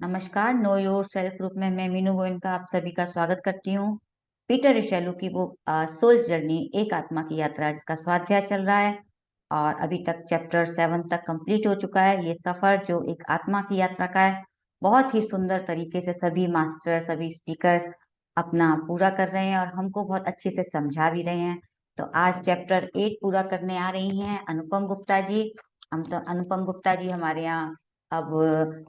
नमस्कार। Know your self group में मैं मीनू गोयनका आप सभी का स्वागत करती हूँ। पीटर रिशेलू की बुक सोल जर्नी, एक आत्मा की यात्रा, जिसका स्वाध्याय चल रहा है और अभी तक चैप्टर 7 तक कंप्लीट हो चुका है। ये सफर जो एक आत्मा की यात्रा का है, बहुत ही सुंदर तरीके से सभी मास्टर, सभी स्पीकर्स अपना पूरा कर रहे हैं और हमको बहुत अच्छे से समझा भी रहे हैं। तो आज चैप्टर 8 पूरा करने आ रही हैं अनुपम गुप्ता जी। हम तो अनुपम गुप्ता जी हमारे यहाँ अब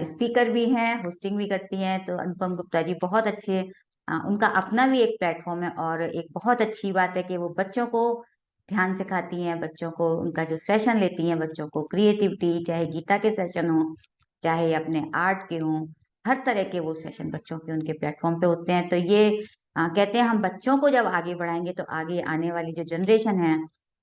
स्पीकर भी हैं, होस्टिंग भी करती हैं। तो अनुपम गुप्ता जी बहुत अच्छे, उनका अपना भी एक प्लेटफॉर्म है और एक बहुत अच्छी बात है कि वो बच्चों को ध्यान सिखाती हैं। बच्चों को उनका जो सेशन लेती हैं, बच्चों को क्रिएटिविटी, चाहे गीता के सेशन हो, चाहे अपने आर्ट के हों, हर तरह के वो सेशन बच्चों के उनके प्लेटफॉर्म पे होते हैं। तो ये कहते हैं हम बच्चों को जब आगे बढ़ाएंगे तो आगे आने वाली जो जनरेशन है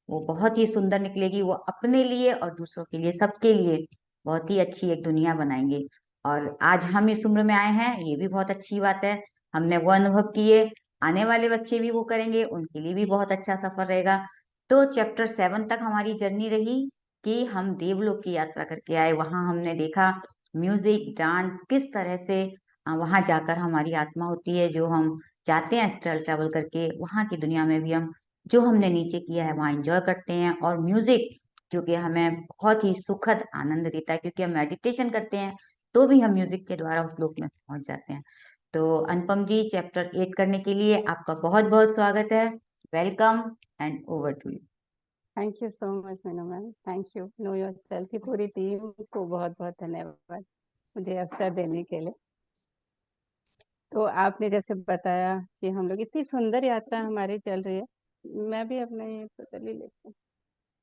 वो बहुत ही सुंदर निकलेगी। वो अपने लिए और दूसरों के लिए, सबके लिए बहुत ही अच्छी एक दुनिया बनाएंगे। और आज हम इस उम्र में आए हैं, ये भी बहुत अच्छी बात है। हमने वो अनुभव किए, आने वाले बच्चे भी वो करेंगे, उनके लिए भी बहुत अच्छा सफर रहेगा। तो चैप्टर 7 तक हमारी जर्नी रही कि हम देवलोक की यात्रा करके आए। वहां हमने देखा म्यूजिक, डांस, किस तरह से वहां जाकर हमारी आत्मा होती है, जो हम जाते हैं एस्ट्रल ट्रैवल करके, वहां की दुनिया में भी हम जो हमने नीचे किया है वहां एंजॉय करते हैं। और म्यूजिक जो कि हमें बहुत ही सुखद आनंद देता है, क्योंकि हम मेडिटेशन करते हैं तो भी हम म्यूजिक के द्वारा उस लोक में पहुंच जाते हैं। तो अनुपम जी, चैप्टर 8 करने के लिए आपका बहुत बहुत स्वागत है। Welcome and over to you. Thank you so much Meenu ma'am, thank you. Know yourself की पूरी टीम को बहुत बहुत धन्यवाद मुझे अवसर देने के लिए। तो आपने जैसे बताया कि हम लोग इतनी सुंदर यात्रा हमारी चल रही है, मैं भी अपने ये पतली लेती हूँ।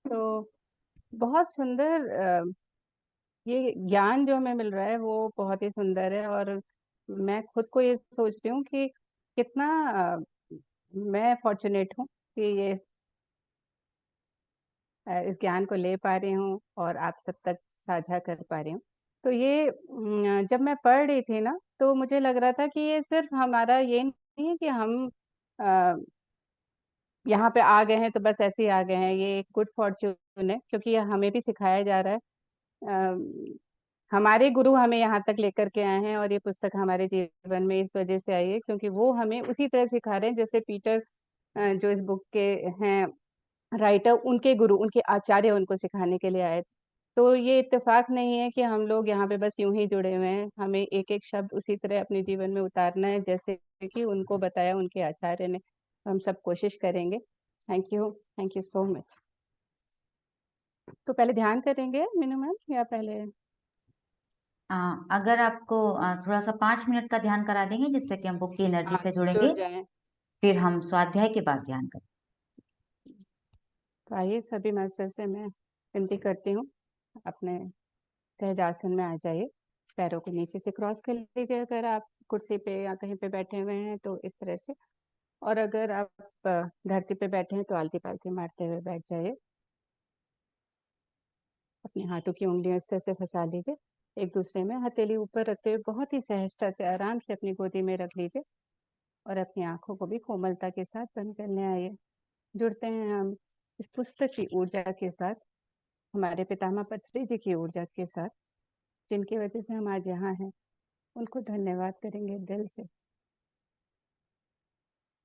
तो बहुत सुंदर ये ज्ञान जो हमें मिल रहा है वो बहुत ही सुंदर है। और मैं खुद को ये सोच रही हूँ कि कितना मैं फॉर्चुनेट हूँ कि ये इस ज्ञान को ले पा रही हूँ और आप सब तक साझा कर पा रही हूँ। तो ये जब मैं पढ़ रही थी ना, तो मुझे लग रहा था कि ये सिर्फ हमारा ये नहीं है कि हम अ, यहाँ पे आ गए हैं तो बस ऐसे ही आ गए हैं। ये एक गुड फॉर्च्यून है, क्योंकि ये हमें भी सिखाया जा रहा है। हमारे गुरु हमें यहाँ तक लेकर के आए हैं और ये पुस्तक हमारे जीवन में इस वजह से आई है क्योंकि वो हमें उसी तरह सिखा रहे हैं जैसे पीटर जो इस बुक के हैं राइटर, उनके गुरु, उनके आचार्य उनको सिखाने के लिए आए। तो ये इत्तेफाक नहीं है कि हम लोग यहाँ पे बस यूं ही जुड़े हुए हैं। हमें एक एक शब्द उसी तरह अपने जीवन में उतारना है जैसे कि उनको बताया उनके आचार्य ने। हम सब कोशिश करेंगे। Thank you so much. तो पहले ध्यान करेंगे मीनू मैम या पहले? अगर आपको थोड़ा सा 5 मिनट का ध्यान करा देंगे, जिससे कि हम बुक की एनर्जी हाँ, से जुड़ जुड़ेंगे, जाए। फिर हम स्वाध्याय के बाद ध्यान करें। तो आइए सभी मास्टर से मैं विनती करती हूँ, अपने सहज आसन में आ जाइए। पैरों को नीचे से क्रॉस कर लीजिए अगर आप कुर्सी पे या कहीं पे बैठे हुए हैं तो इस तरह से। और अगर आप धरती पे बैठे हैं तो आलती पालती मारते हुए बैठ जाइए। अपने हाथों की उंगलियां इस तरह से फंसा लीजिए एक दूसरे में, हथेली ऊपर रखते हुए बहुत ही सहजता से आराम से अपनी गोदी में रख लीजिए और अपनी आंखों को भी कोमलता के साथ बंद करने आइए। जुड़ते हैं हम इस पुस्तक की ऊर्जा के साथ, हमारे पितामह पत्री जी की ऊर्जा के साथ, जिनकी वजह से हम आज यहाँ हैं। उनको धन्यवाद करेंगे दिल से।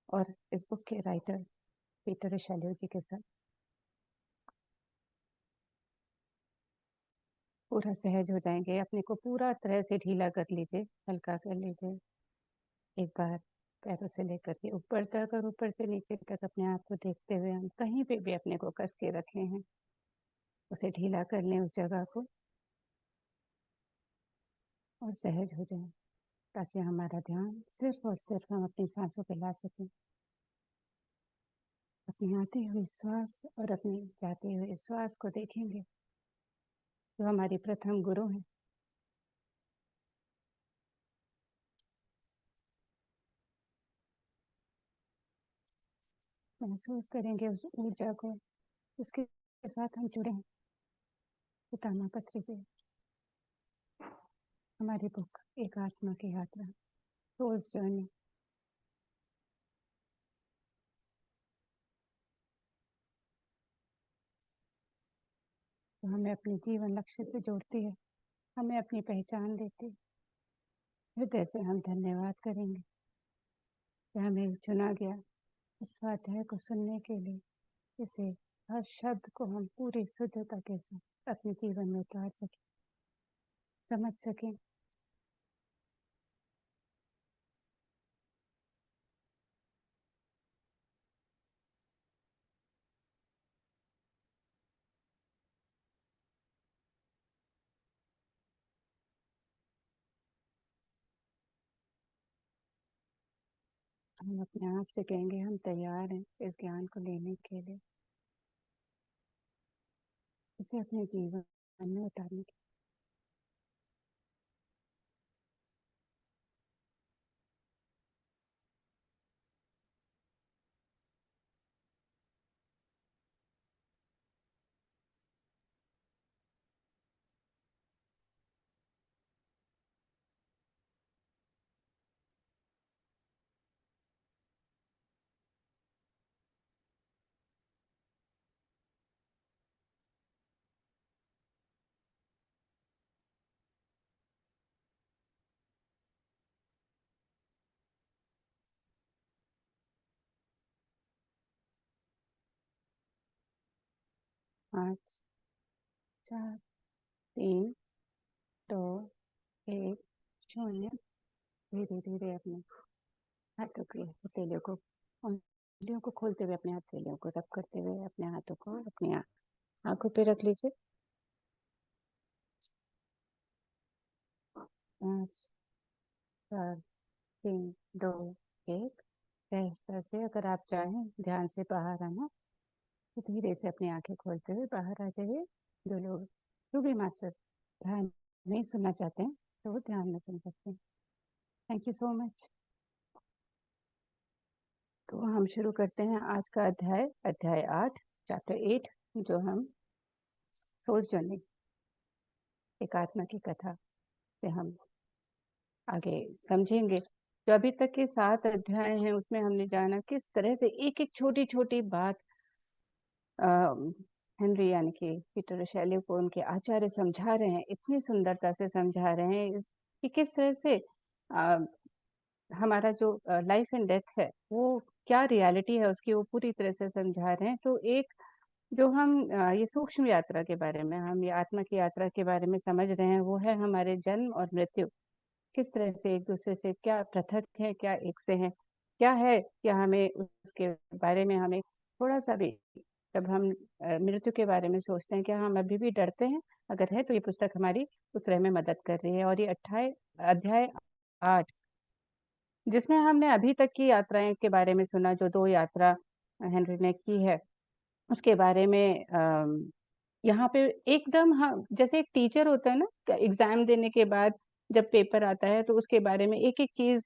और इस बुक के राइटर पीटर शैल्यू जी के साथ पूरा सहज हो जाएंगे। अपने को पूरा तरह से ढीला कर लीजिए, हल्का कर लीजिए। एक बार पैरों से लेकर के ऊपर तक और ऊपर से नीचे तक अपने आप को देखते हुए हम कहीं पे भी अपने को कस के रखे हैं उसे ढीला कर लें उस जगह को और सहज हो जाएं, ताकि हमारा ध्यान सिर्फ और सिर्फ हम अपनी सांसों पे ला सकें। अपनी आती हुई श्वास और अपनी जाते हुए श्वास को देखेंगे, जो हमारी प्रथम गुरु हैं। महसूस करेंगे उस ऊर्जा को, उसके साथ हम जुड़े हैं। पितामह पत्री जी, हमारी बुक एक आत्मा की यात्रा, सोल्स जर्नी। तो हमें अपने जीवन लक्ष्य से जोड़ती है। हमें अपनी पहचान देते। हृदय से हम धन्यवाद करेंगे कि हमें चुना गया इस स्वाध्याय को सुनने के लिए। इसे हर शब्द को हम पूरी शुद्धता के साथ अपने जीवन में उतार सकें, समझ सकें। हम अपने आप से कहेंगे हम तैयार हैं इस ज्ञान को लेने के लिए, इसे अपने जीवन में उतारने के 5 4 3 2 1 0। धीरे धीरे अपने हाथों की हथेलियों को, उंगलियों को खोलते हुए अपने हथेलियों को रब करते हुए अपने हाथों को अपनी आंखों पे रख लीजिए। 5 4 3 2 1। सहजता से अगर आप चाहें ध्यान से बाहर आना तो धीरे से अपनी आंखें खोलते हुए बाहर आ जाइए। जो लोग, जो भी मास्टर ध्यान नहीं सुनना चाहते हैं तो वो ध्यान में सुन सकते हैं। Thank you so much. तो हम शुरू करते हैं आज का अध्याय 8, चैप्टर 8, जो हम सोच जर्नी, एक आत्मा की कथा से हम आगे समझेंगे। जो अभी तक के 7 अध्याय हैं उसमें हमने जाना किस तरह से एक एक छोटी छोटी बात हेनरी यानी कि पीटर शैली को उनके आचार्य समझा रहे हैं, इतनी सुंदरता से समझा रहे हैं कि किस तरह से हमारा जो लाइफ एंड डेथ है वो क्या रियलिटी है उसकी वो पूरी तरह से समझा रहे हैं। तो एक जो हम ये सूक्ष्म यात्रा के बारे में, हम ये आत्मा की यात्रा के बारे में समझ रहे हैं, वो है हमारे जन्म और मृत्यु किस तरह से एक दूसरे से क्या पृथक है, क्या एक से है, क्या है, क्या हमें उसके बारे में हमें थोड़ा सा भी, जब हम मृत्यु के बारे में सोचते हैं, क्या हम अभी भी डरते हैं? अगर है तो ये पुस्तक हमारी उस तरह में मदद कर रही है। और ये अध्याय 8 जिसमें हमने अभी तक की यात्राएं के बारे में सुना, जो 2 यात्रा हेनरी ने की है उसके बारे में। यहाँ पे एकदम, हाँ, जैसे एक टीचर होता है ना, एग्जाम देने के बाद जब पेपर आता है तो उसके बारे में एक एक चीज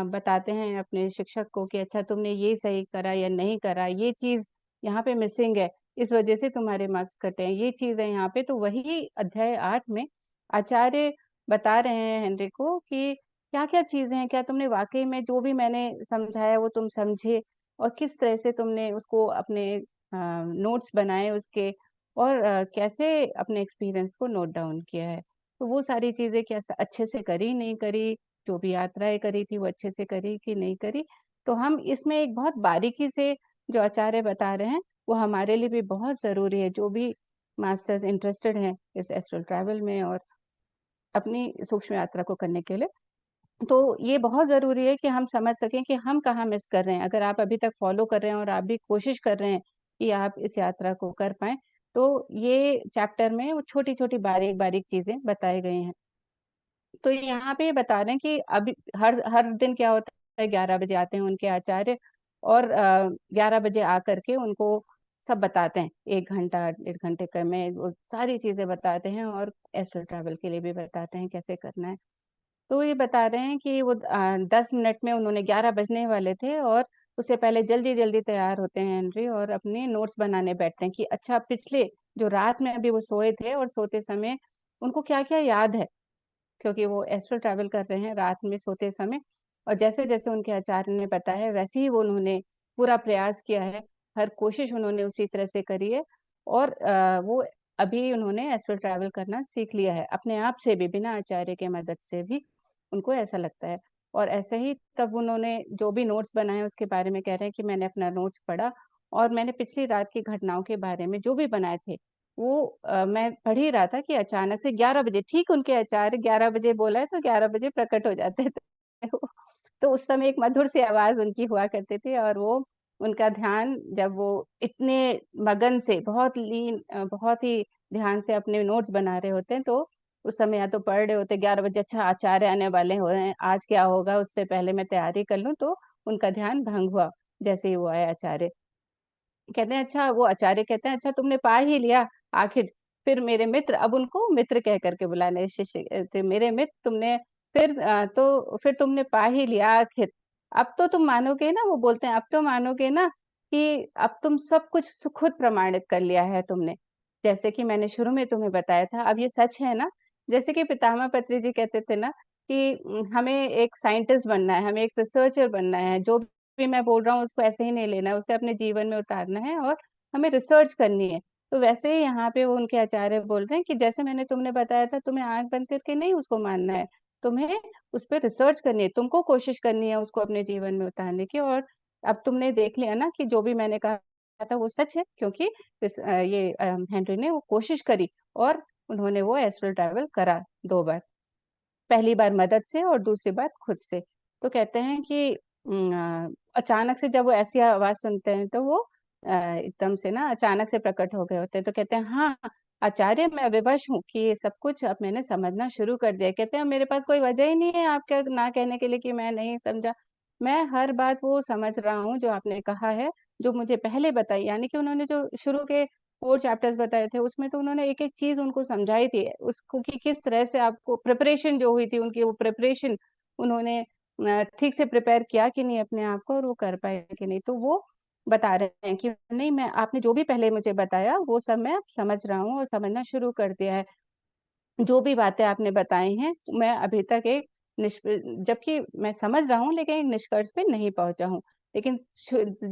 बताते हैं अपने शिक्षक को कि अच्छा तुमने ये सही करा या नहीं करा, ये चीज यहाँ पे मिसिंग है, इस वजह से तुम्हारे मार्क्स कटे हैं, ये चीज है यहाँ पे। तो वही अध्याय 8 में आचार्य बता रहे हैं हेनरी को कि क्या क्या चीजें हैं, क्या तुमने वाकई में जो भी मैंने समझाया वो तुम समझे, और किस तरह से तुमने उसको अपने नोट्स बनाए उसके, और कैसे अपने एक्सपीरियंस को नोट डाउन किया है। तो वो सारी चीजें क्या अच्छे से करी नहीं करी, जो भी यात्राएं करी थी वो अच्छे से करी कि नहीं करी। तो हम इसमें एक बहुत बारीकी से जो आचार्य बता रहे हैं वो हमारे लिए भी बहुत जरूरी है, जो भी मास्टर्स इंटरेस्टेड हैं इस एस्ट्रल ट्रैवल में और अपनी सूक्ष्म यात्रा को करने के लिए। तो ये बहुत ज़रूरी है कि हम समझ सकें कि हम कहाँ मिस कर रहे हैं। अगर आप अभी तक फ़ॉलो कर रहे हैं और आप भी कोशिश कर रहे हैं कि आप इस यात्रा को कर पाएँ, तो ये चैप्टर में वो छोटी-छोटी, बारीक-बारीक चीज़ें बताई गई हैं। तो यहाँ पे बता रहे हैं कि अभी हर हर दिन क्या होता है, 11 बजे आते हैं उनके आचार्य और 11 बजे आकर के उनको सब बताते हैं। 1 घंटा, 1.5 घंटे का में वो सारी चीज़ें बताते हैं और एस्ट्रल ट्रैवल के लिए भी बताते हैं कैसे करना है। तो ये बता रहे हैं कि वो 10 मिनट में, उन्होंने 11 बजने वाले थे और उससे पहले जल्दी-जल्दी तैयार होते हैं हेनरी और अपने नोट्स बनाने बैठते हैं कि अच्छा पिछले जो रात में अभी वो सोए थे और सोते समय उनको क्या-क्या याद है, क्योंकि वो एस्ट्रल ट्रैवल कर रहे हैं रात में सोते समय। और जैसे-जैसे उनके आचार्य ने बताया वैसे ही वो उन्होंने पूरा प्रयास किया है, हर कोशिश उन्होंने उसी तरह से करी है। और वो अभी उन्होंने एस्ट्रल ट्रैवल करना सीख लिया है, अपने आप से भी, बिना आचार्य के मदद से भी, उनको ऐसा लगता है। और ऐसे ही तब उन्होंने जो भी नोट्स बनाए उसके बारे में कह रहे हैं कि मैंने अपना नोट्स पढ़ा और मैंने पिछली रात की घटनाओं के बारे में जो भी बनाए थे, वो मैं पढ़ ही रहा था कि अचानक से 11 बजे, ठीक उनके आचार्य 11 बजे बोला है तो 11 बजे प्रकट हो जाते थे। तो उस समय एक मधुर सी आवाज़ उनकी हुआ करती थी और वो उनका ध्यान जब वो इतने मगन से बहुत ही ध्यान से अपने नोट्स बना रहे होते हैं, तो उस समय या तो पढ़ रहे होते 11 बजे, अच्छा आचार्य आने वाले हो रहे हैं, आज क्या होगा उससे पहले मैं तैयारी कर लूँ, तो उनका ध्यान भंग हुआ, जैसे ही वो आए आचार्य। कहते हैं अच्छा वो आचार्य कहते हैं अच्छा तुमने पा ही लिया आखिर, फिर मेरे मित्र, अब उनको मित्र कह कर के बुलाने शिष्य थे, मेरे मित्र तुमने फिर तो फिर तुमने पा ही लिया आखिर। अब तो तुम मानोगे ना, वो बोलते हैं अब तो मानोगे ना कि अब तुम सब कुछ खुद प्रमाणित कर लिया है तुमने। जैसे कि मैंने शुरू में तुम्हें बताया था, अब ये सच है ना? जैसे कि पितामह पत्री जी कहते थे ना कि हमें एक साइंटिस्ट बनना है, हमें एक रिसर्चर बनना है, जो भी मैं बोल रहा हूँ उसको ऐसे ही नहीं लेना है, उसे अपने जीवन में उतारना है और हमें रिसर्च करनी है। तो वैसे ही यहाँ पे वो उनके आचार्य बोल रहे हैं कि जैसे मैंने तुम्हें बताया था, तुम्हें आँख बंद करके नहीं उसको मानना है, तुम्हें उस पे रिसर्च करनी है, तुमको कोशिश करनी है उसको अपने जीवन में उतारने की। और अब तुमने देख लिया ना कि जो भी मैंने कहा था वो सच है, क्योंकि हेनरी ने वो कोशिश करी और उन्होंने वो एस्ट्रल ट्रैवल करा 2 बार। पहली बार मदद से और दूसरी बार खुद से। तो कहते हैं कि अचानक से जब वो ऐसी आवाज़ सुनते हैं तो वो एकदम से ना अचानक से प्रकट हो गए होते हैं। तो कहते हैं हाँ, आचार्य मैं विवश हूँ कि ये सब कुछ अब मैंने समझना शुरू कर दिया है। कहते हैं मेरे पास कोई वजह ही नहीं है आपका ना कहने के लिए कि मैं नहीं समझा। मैं हर बात वो समझ रहा हूँ जो आपने कहा है, जो मुझे पहले बताई, यानी कि उन्होंने जो शुरू के 4 चैप्टर्स बताए थे, उसमें तो उन्होंने एक-एक चीज़ उनको समझाई थी। उसको कि किस तरह से आपको प्रिपरेशन जो हुई थी, उनकी वो प्रिपरेशन उन्होंने ठीक से प्रिपेयर किया कि नहीं अपने आप को और वो कर पाए कि नहीं। तो वो बता रहे हैं कि नहीं मैं आपने जो भी पहले मुझे बताया, वो सब मैं अब समझ रहा हूँ और समझना शुरू कर दिया है। जो भी बातें आपने बताई हैं, मैं अभी तक एक निष्प जबकि मैं समझ रहा हूँ लेकिन एक निष्कर्ष पे नहीं पहुँचा हूँ। लेकिन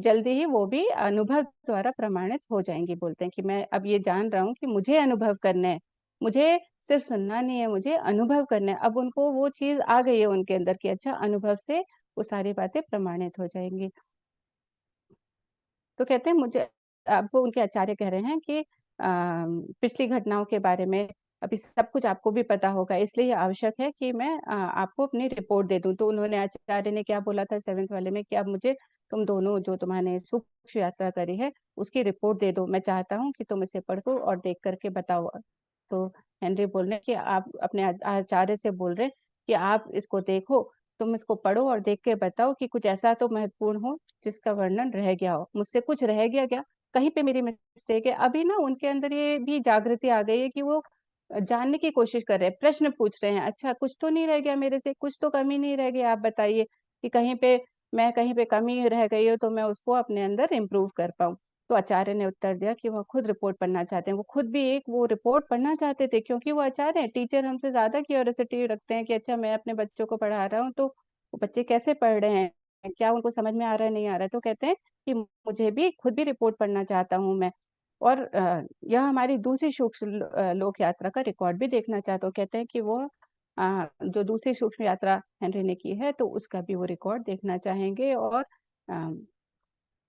जल्दी ही वो भी अनुभव द्वारा प्रमाणित हो जाएँगी, बोलते हैं कि मैं अब ये जान रहा हूँ कि मुझे अनुभव करने हैं। मुझे सिर्फ़ सुनना नहीं है, मुझे अनुभव करना है। अब उनको वो चीज़ आ गई है उनके अंदर कि अच्छा अनुभव से वो सारी बातें प्रमाणित हो जाएँगी। तो कहते हैं मुझे अब वो उनके आचार्य कह रहे हैं कि पिछली घटनाओं के बारे में अभी सब कुछ आपको भी पता होगा, इसलिए ये आवश्यक है कि मैं आपको अपनी रिपोर्ट दे दूँ। तो उन्होंने आचार्य ने क्या बोला था 7th वाले में कि अब मुझे तुम दोनों जो तुम्हाने सूक्ष्म यात्रा करी है, उसकी रिपोर्ट दे दो। मैं चाहता हूँ कि तुम इसे पढ़ो और देख कर के बताओ। तो हेनरी बोल रहे हैं कि आप अपने आचार्य से बोल रहे हैं कि आप इसको देखो, तुम इसको पढ़ो और देख के बताओ कि कुछ ऐसा तो महत्वपूर्ण हो जिसका वर्णन रह गया हो। मुझसे कुछ रह गया क्या? कहीं पे मेरी मिस्टेक है? अभी ना उनके अंदर ये भी जागृति आ गई है कि वो जानने की कोशिश कर रहे हैं, प्रश्न पूछ रहे हैं, अच्छा कुछ तो नहीं रह गया मेरे से, कुछ तो कमी नहीं रह गई, आप बताइए कि कहीं पे कमी रह गई हो तो मैं उसको अपने अंदर इम्प्रूव कर पाऊँ। तो आचार्य ने उत्तर दिया कि वो खुद रिपोर्ट पढ़ना चाहते हैं। वो खुद भी एक वो रिपोर्ट पढ़ना चाहते थे क्योंकि वो आचार्य हैं, टीचर हमसे ज़्यादा क्यूरियोसिटी रखते हैं कि अच्छा मैं अपने बच्चों को पढ़ा रहा हूँ तो वो बच्चे कैसे पढ़ रहे हैं? क्या उनको समझ में आ रहा है, नहीं आ रहा है? तो कहते हैं कि मुझे भी खुद भी रिपोर्ट पढ़ना चाहता हूँ मैं और यह हमारी दूसरी लोक यात्रा का रिकॉर्ड भी देखना चाहता हूँ। कहते हैं कि वो जो दूसरी सूक्ष्म यात्रा हेनरी ने की है तो उसका भी वो रिकॉर्ड देखना चाहेंगे और अ,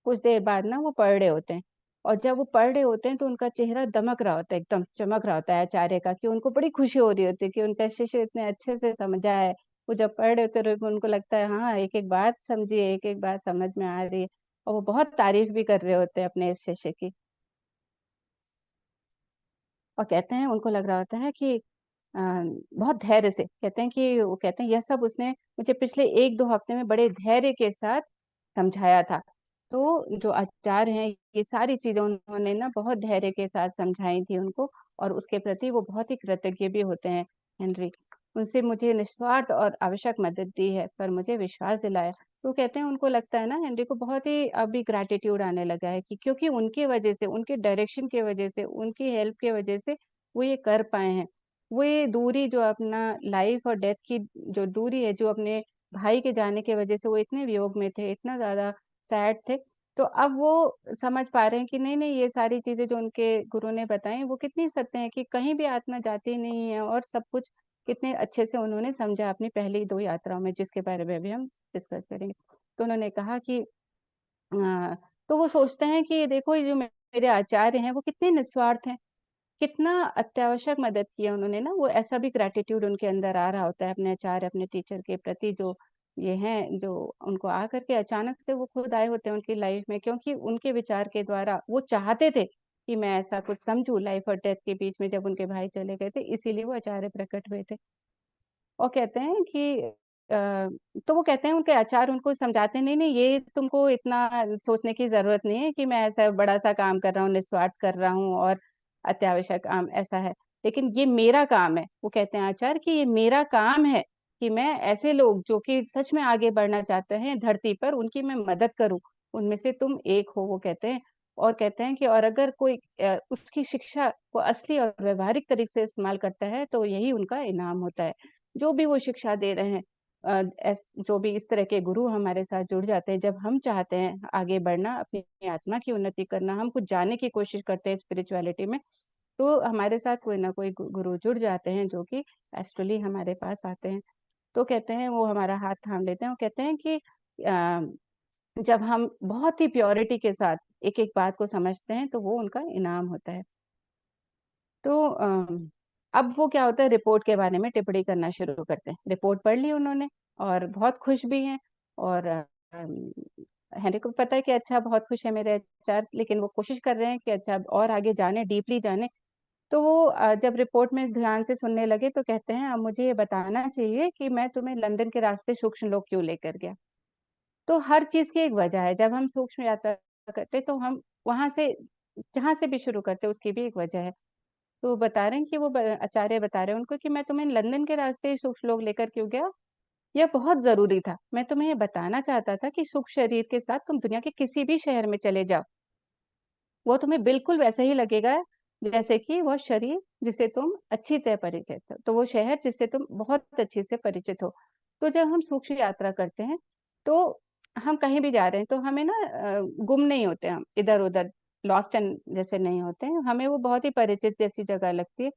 कुछ देर बाद ना वो पढ़ रहे होते हैं और जब वो पढ़ रहे होते हैं तो उनका चेहरा दमक रहा होता है, एकदम चमक रहा होता है आचार्य का कि उनको बड़ी खुशी हो रही होती है कि उनका शिष्य इतने अच्छे से समझा है। वो जब पढ़ रहे होते हैं तो उनको लगता है हाँ, एक-एक बात समझी है, एक-एक बात समझ में आ रही है और वो बहुत तारीफ़ भी कर रहे होते हैं अपने इस शिष्य की। और कहते हैं उनको लग रहा होता है कि अ, बहुत धैर्य से कहते हैं कि वो कहते हैं यह सब उसने मुझे पिछले 1-2 हफ्ते में बड़े धैर्य के साथ समझाया था। तो जो आचार्य हैं ये सारी चीज़ें उन्होंने ना बहुत धैर्य के साथ समझाई थी उनको और उसके प्रति वो बहुत ही कृतज्ञ भी होते हैं हेनरी। उनसे मुझे निस्वार्थ और आवश्यक मदद दी है पर मुझे विश्वास दिलाया। तो कहते हैं उनको लगता है ना हेनरी को बहुत ही अभी ग्रैटिट्यूड आने लगा है कि क्योंकि उनकी वज़ह से, उनके डायरेक्शन की वज़ह से, उनकी हेल्प की वज़ह से वो ये कर पाए हैं। वो ये दूरी जो अपना लाइफ और डेथ की जो दूरी है, जो अपने भाई के जाने की वज़ह से वो इतने वियोग में थे, इतना ज़्यादा सैड थे, तो अब वो समझ पा रहे हैं कि नहीं, नहीं ये सारी चीज़ें जो उनके गुरु ने बताई वो कितनी सत्य हैं कि कहीं भी आत्मा जाती नहीं है और सब कुछ कितने अच्छे से उन्होंने समझा अपनी पहली 2 यात्राओं में, जिसके बारे में अभी हम डिस्कस करेंगे। तो उन्होंने कहा कि तो वो सोचते हैं कि देखो ये जो मेरे आचार्य हैं वो कितने निस्वार्थ हैं, कितना अत्यावश्यक मदद की है उन्होंने ना, वो ऐसा भी ग्रैटिट्यूड उनके अंदर आ रहा होता है अपने आचार्य, अपने टीचर के प्रति जो ये हैं, जो उनको आकर के अचानक से वो खुद आए होते हैं उनकी लाइफ में, क्योंकि उनके विचार के द्वारा वो चाहते थे कि मैं ऐसा कुछ समझूँ लाइफ और डेथ के बीच में जब उनके भाई चले गए थे, इसीलिए वो आचार्य प्रकट हुए थे। और कहते हैं कि तो वो कहते हैं उनके आचार्य उनको समझाते हैं, नहीं, नहीं ये तुमको इतना सोचने की ज़रूरत नहीं है कि मैं ऐसा बड़ा-सा काम कर रहा हूँ, निस्वार्थ कर रहा हूँ और अत्यावश्यक काम ऐसा है। लेकिन ये मेरा काम है। वो कहते हैं आचार्य कि ये मेरा काम है कि मैं ऐसे लोग जो कि सच में आगे बढ़ना चाहते हैं धरती पर, उनकी मैं मदद करूँ। उनमें से तुम एक हो, वो कहते हैं। और कहते हैं कि और अगर कोई उसकी शिक्षा को असली और व्यावहारिक तरीके से इस्तेमाल करता है, तो यही उनका इनाम होता है। जो भी वो शिक्षा दे रहे हैं जो भी इस तरह के गुरु हमारे साथ जुड़ जाते हैं, जब हम चाहते हैं आगे बढ़ना, अपनी आत्मा की उन्नति करना, हम कुछ जानने की कोशिश करते हैं स्पिरिचुअलिटी में, तो हमारे साथ कोई ना कोई गुरु जुड़ जाते हैं जो कि एस्ट्रली हमारे पास आते हैं। तो कहते हैं वो हमारा हाथ थाम लेते हैं और कहते हैं कि जब हम बहुत ही प्योरिटी के साथ एक-एक बात को समझते हैं, तो वो उनका इनाम होता है। तो अब वो क्या होता है, रिपोर्ट के बारे में टिप्पणी करना शुरू करते हैं। रिपोर्ट पढ़ ली उन्होंने और बहुत खुश भी हैं और हेनरी को पता है कि अच्छा बहुत खुश है मेरे एचआर, लेकिन वो कोशिश कर रहे हैं कि अच्छा और आगे जाने, डीपली जाने। तो वो जब रिपोर्ट में ध्यान से सुनने लगे तो कहते हैं अब मुझे ये बताना चाहिए कि मैं तुम्हें लंदन के रास्ते सूक्ष्म लोक क्यों लेकर गया? तो हर चीज़ की एक वजह है। जब हम सूक्ष्म यात्रा करते हैं तो हम वहाँ से जहाँ से भी शुरू करते हैं उसकी भी एक वजह है। तो बता रहे हैं कि वो आचार्य बता रहे हैं उनको कि मैं तुम्हें लंदन के रास्ते सूक्ष्म लोक लेकर क्यों गया? यह बहुत ज़रूरी था। मैं तुम्हें ये बताना चाहता था कि सूक्ष्म शरीर के साथ तुम दुनिया के किसी भी शहर में चले जाओ, वो तुम्हें बिल्कुल वैसा ही लगेगा जैसे कि वह शरीर जिससे तुम अच्छी तरह परिचित हो। तो वो शहर जिससे तुम बहुत अच्छे से परिचित हो। तो जब हम सूक्ष्म यात्रा करते हैं, तो हम कहीं भी जा रहे हैं तो हमें ना गुम नहीं होते हम, इधर-उधर लॉस्ट एंड जैसे नहीं होते हैं। हमें वो बहुत ही परिचित जैसी जगह लगती है।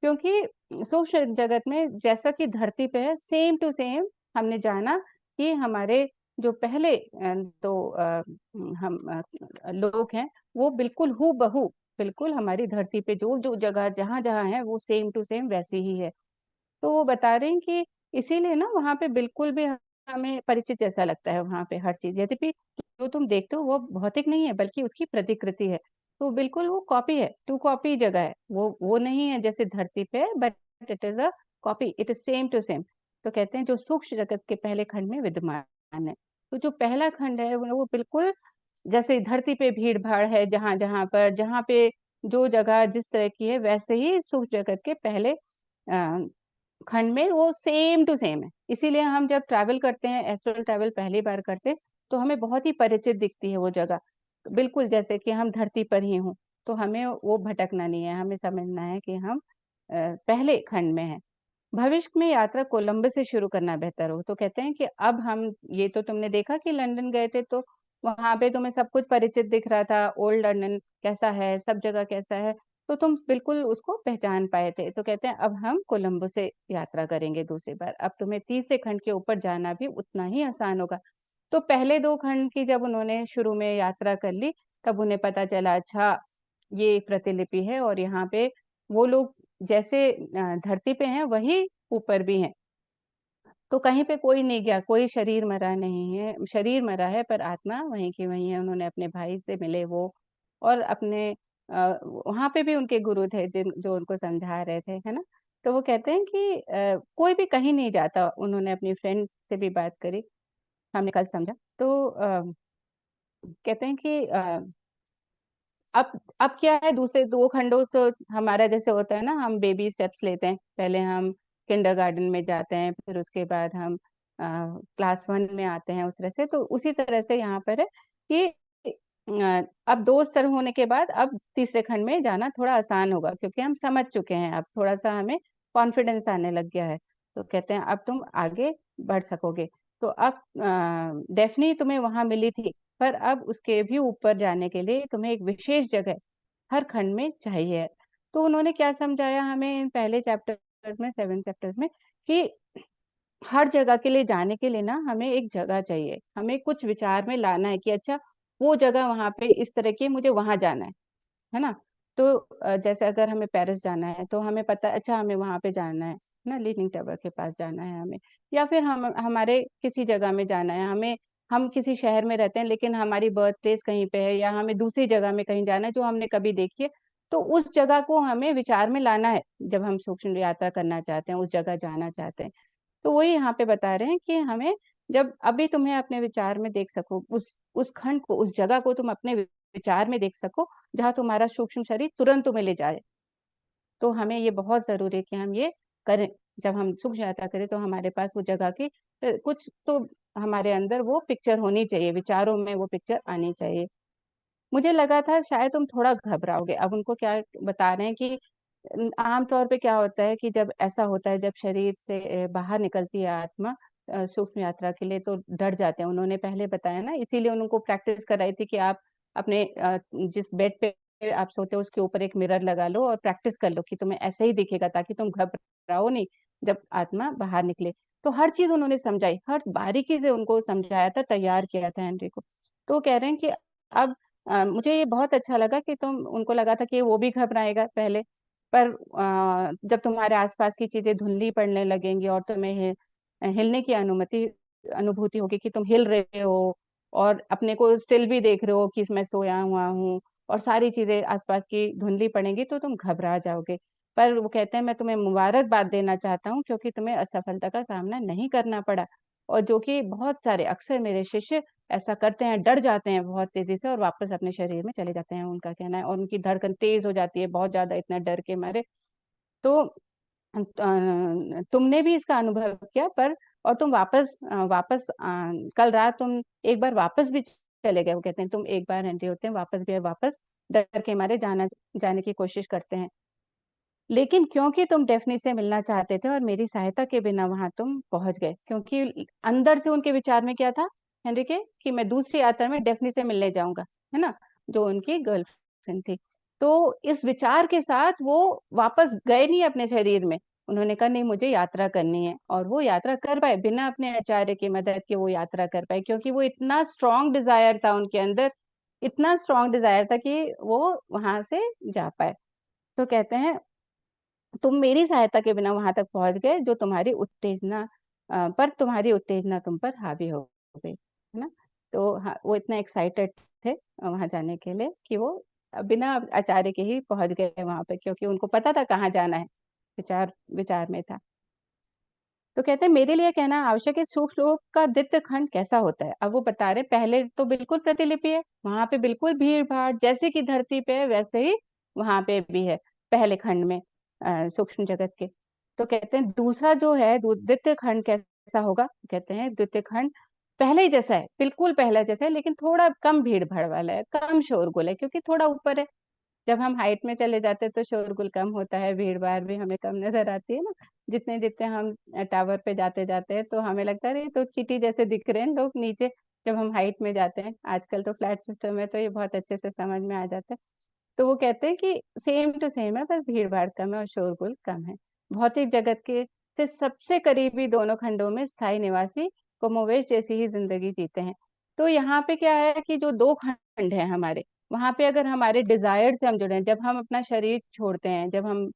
क्योंकि सूक्ष्म जगत में जैसा कि धरती पे है सेम टू सेम हमने जाना कि हमारे जो पहले तो हम लोग हैं वो बिल्कुल हूबहू बिल्कुल हमारी धरती पे जो जगह जहाँ-जहाँ है वो सेम टू सेम वैसी ही है। तो वो बता रहे हैं कि इसीलिए ना वहाँ पे बिल्कुल भी हमें परिचित जैसा लगता है वहाँ पे हर चीज़। यद्यपि जो तुम देखते हो वो भौतिक नहीं है बल्कि उसकी प्रतिकृति है। तो बिल्कुल वो कॉपी है, टू कॉपी जगह है। वो नहीं है जैसे धरती पे but it is a copy, it is same to same. तो कहते हैं जो सूक्ष्म जगत के पहले खंड में विद्यमान है। तो जो पहला खंड है वो बिल्कुल जैसे धरती पे भीड़-भाड़ है जहाँ-जहाँ पर, जहाँ पे जो जगह जिस तरह की है वैसे ही सूक्ष्म जगत के पहले खंड में वो सेम टू सेम है। इसीलिए हम जब ट्रैवल करते हैं, एस्ट्रल ट्रैवल पहली बार करते हैं, तो हमें बहुत ही परिचित दिखती है वो जगह। बिल्कुल जैसे कि हम धरती पर ही हों, तो हमें वो भटकना नहीं है, हमें समझना है कि हम पहले खंड में हैं। भविष्य में यात्रा कोलंबस से शुरू करना बेहतर हो। तो कहते हैं कि अब हम ये तो तुमने देखा कि लंदन गए थे तो वहाँ पे तुम्हें सब कुछ परिचित दिख रहा था, ओल्ड लंदन कैसा है, सब जगह कैसा है, तो तुम बिल्कुल उसको पहचान पाए थे। तो कहते हैं अब हम कोलंबो से यात्रा करेंगे दूसरी बार। अब तुम्हें तीसरे खंड के ऊपर जाना भी उतना ही आसान होगा। तो पहले 2 खंड की जब उन्होंने शुरू में यात्रा कर ली, तब उन्हें पता चला अच्छा ये एक प्रतिलिपि है और यहाँ पे वो लोग जैसे धरती पे हैं वही ऊपर भी हैं। तो कहीं पे कोई नहीं गया, कोई शरीर मरा नहीं है, शरीर मरा है पर आत्मा वहीं की वहीं है। उन्होंने अपने भाई से मिले वो और अपने वहाँ पे भी उनके गुरु थे जिन जो उनको समझा रहे थे, है ना? तो वो कहते हैं कि कोई भी कहीं नहीं जाता। उन्होंने अपनी फ्रेंड से भी बात करी, हमने कल समझा। तो कहते हैं कि अब अब क्या है दूसरे 2 खंडों तो हमारा जैसे होता है ना हम बेबी स्टेप्स लेते हैं। पहले हम किंडरगार्टन में जाते हैं, फिर उसके बाद हम क्लास 1 में आते हैं उस तरह से। तो उसी तरह से यहाँ पर है कि अब 2 स्तर होने के बाद अब तीसरे खंड में जाना थोड़ा आसान होगा क्योंकि हम समझ चुके हैं अब थोड़ा-सा हमें कॉन्फिडेंस आने लग गया है। तो कहते हैं अब तुम आगे बढ़ सकोगे। तो अब डेफ़नी तुम्हें वहाँ मिली थी, पर अब उसके भी ऊपर जाने के लिए तुम्हें एक विशेष जगह हर खंड में चाहिए। तो उन्होंने क्या समझाया हमें इन पहले चैप्टर्स में, 7 चैप्टर्स में, कि हर जगह के लिए जाने के लिए ना हमें एक जगह चाहिए, हमें कुछ विचार में लाना है कि अच्छा वो जगह वहां पे इस तरह की, मुझे वहां जाना है ना। तो जैसे अगर हमें पेरिस जाना है तो हमें पता है अच्छा हमें वहां पे जाना है ना, लीनिंग टावर के पास जाना है हमें, या फिर हम हमारे किसी जगह में जाना है हमें, हम किसी शहर में रहते हैं लेकिन हमारी बर्थ प्लेस कहीं पे है, या हमें दूसरी जगह में कहीं जाना है जो हमने कभी देखी है। तो उस जगह को हमें विचार में लाना है जब हम सूक्ष्म यात्रा करना चाहते हैं, उस जगह जाना चाहते हैं। तो वही यहाँ पे बता रहे हैं कि हमें, जब अभी तुम्हें अपने विचार में देख सको उस खंड को, उस जगह को तुम अपने विचार में देख सको जहाँ तुम्हारा सूक्ष्म शरीर तुरंत तुम्हें ले जाए, तो हमें ये बहुत जरूरी है कि हम ये करें। जब हम सूक्ष्म यात्रा करें तो हमारे पास वो जगह की कुछ तो हमारे अंदर वो पिक्चर होनी चाहिए, विचारों में वो पिक्चर आनी चाहिए। मुझे लगा था शायद तुम थोड़ा घबराओगे। अब उनको क्या बता रहे हैं कि आम तौर पे क्या होता है कि जब ऐसा होता है, जब शरीर से बाहर निकलती है आत्मा सूक्ष्म यात्रा के लिए, तो डर जाते हैं। उन्होंने पहले बताया ना, इसीलिए उनको प्रैक्टिस कराई थी कि आप अपने जिस बेड पे आप सोते हो उसके ऊपर एक मिरर लगा लो और प्रैक्टिस कर लो कि तुम्हें ऐसे ही दिखेगा, ताकि तुम घबराओ नहीं जब आत्मा बाहर निकले। तो हर चीज उन्होंने समझाई, हर बारीकी से उनको समझाया था, तैयार किया था हेनरी को। तो वो कह रहे हैं कि अब मुझे ये बहुत अच्छा लगा कि तुम, उनको लगा था कि वो भी घबराएगा पहले, पर जब तुम्हारे आसपास की चीजें धुंधली पड़ने लगेंगी और तुम्हें हिलने की अनुभूति होगी कि तुम हिल रहे हो और अपने को स्टिल भी देख रहे हो कि मैं सोया हुआ हूँ, और सारी चीजें आसपास की धुंधली पड़ेंगी तो तुम घबरा जाओगे। पर वो कहते हैं मैं तुम्हें मुबारकबाद देना चाहता हूँ क्योंकि तुम्हें असफलता का सामना नहीं करना पड़ा, और जो कि बहुत सारे अक्सर मेरे शिष्य ऐसा करते हैं, डर जाते हैं बहुत तेजी से और वापस अपने शरीर में चले जाते हैं, उनका कहना है, और उनकी धड़कन तेज हो जाती है बहुत ज्यादा, इतना डर के मारे। तो तुमने भी इसका अनुभव किया, पर और तुम कल रात तुम एक बार वापस भी चले गए। वो कहते हैं तुम एक बार एंट्री होते हैं, वापस भी वापस डर के मारे जाने की कोशिश करते हैं, लेकिन क्योंकि तुम डेफनी से मिलना चाहते थे और मेरी सहायता के बिना वहां तुम पहुंच गए, क्योंकि अंदर से उनके विचार में क्या था हेनरी के, कि मैं दूसरी यात्रा में डेफनी से मिलने जाऊंगा, है ना, जो उनकी गर्लफ्रेंड थी। तो इस विचार के साथ वो वापस गए नहीं अपने शरीर में, उन्होंने कहा नहीं मुझे यात्रा करनी है, और वो यात्रा कर पाए बिना अपने आचार्य की मदद के, वो यात्रा कर पाए क्योंकि वो इतना स्ट्रांग डिजायर था उनके अंदर, इतना स्ट्रांग डिजायर था कि वो वहां से जा पाए। तो कहते हैं तुम मेरी सहायता के बिना वहां तक पहुंच गए, जो तुम्हारी उत्तेजना तुम्हारी उत्तेजना तुम पर हावी हो गई, है ना। तो हाँ, वो इतना एक्साइटेड थे वहां जाने के लिए कि वो बिना आचार्य के ही पहुंच गए वहां पे, क्योंकि उनको पता था कहाँ जाना है, विचार विचार में था। तो कहते हैं मेरे लिए कहना आवश्यक है सूक्ष्म लोक का द्वितीय खंड कैसा होता है। अब वो बता रहे पहले तो बिल्कुल प्रतिलिपि है, वहां पे बिल्कुल भीड़ भाड़ जैसे कि धरती पे है वैसे ही वहां पे भी है, पहले खंड में सूक्ष्म जगत के। तो कहते हैं दूसरा जो है द्वितीय खंड कैसा होगा, कहते हैं द्वितीय खंड पहले ही जैसा है, बिल्कुल पहले जैसा है, लेकिन थोड़ा कम भीड़ भाड़ वाला है, कम शोरगुल है, क्योंकि थोड़ा ऊपर है। जब हम हाइट में चले जाते हैं तो शोरगुल कम होता है, भीड़ भाड़ भी हमें कम नजर आती है ना। जितने जितने हम टावर पे जाते जाते हैं तो हमें लगता है ये तो चींटी जैसे दिख रहे हैं लोग नीचे, जब हम हाइट में जाते हैं। आजकल तो फ्लैट सिस्टम है तो ये बहुत अच्छे से समझ में आ जाता है। तो वो कहते हैं कि सेम टू सेम है, बस भीड़ भाड़ कम है और शोरगुल कम है। भौतिक जगत के से सबसे करीबी दोनों खंडों में स्थायी निवासी कमोवेश जैसी ही जिंदगी जीते हैं। तो यहाँ पे क्या है कि जो दो खंड है हमारे, वहां पे अगर हमारे डिजायर से हम जुड़े हैं, जब हम अपना शरीर छोड़ते हैं, जब हम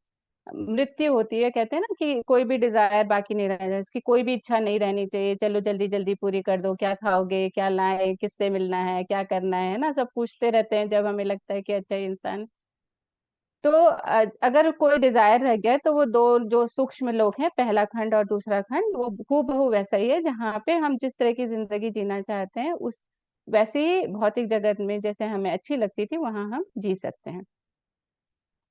मृत्यु होती है, कहते हैं ना कि कोई भी डिजायर बाकी नहीं रहना, इसकी कोई भी इच्छा नहीं रहनी चाहिए, चलो जल्दी जल्दी पूरी कर दो, क्या खाओगे, क्या लाए, किससे मिलना है, क्या करना है ना, सब पूछते रहते हैं जब हमें लगता है कि अच्छा ये इंसान। तो अगर कोई डिजायर रह गया तो वो दो जो सूक्ष्म लोग हैं, पहला खंड और दूसरा खंड, वो हूबहू वैसा ही है, जहाँ पे हम जिस तरह की जिंदगी जीना चाहते हैं उस वैसे ही भौतिक जगत में जैसे हमें अच्छी लगती थी वहां हम जी सकते हैं।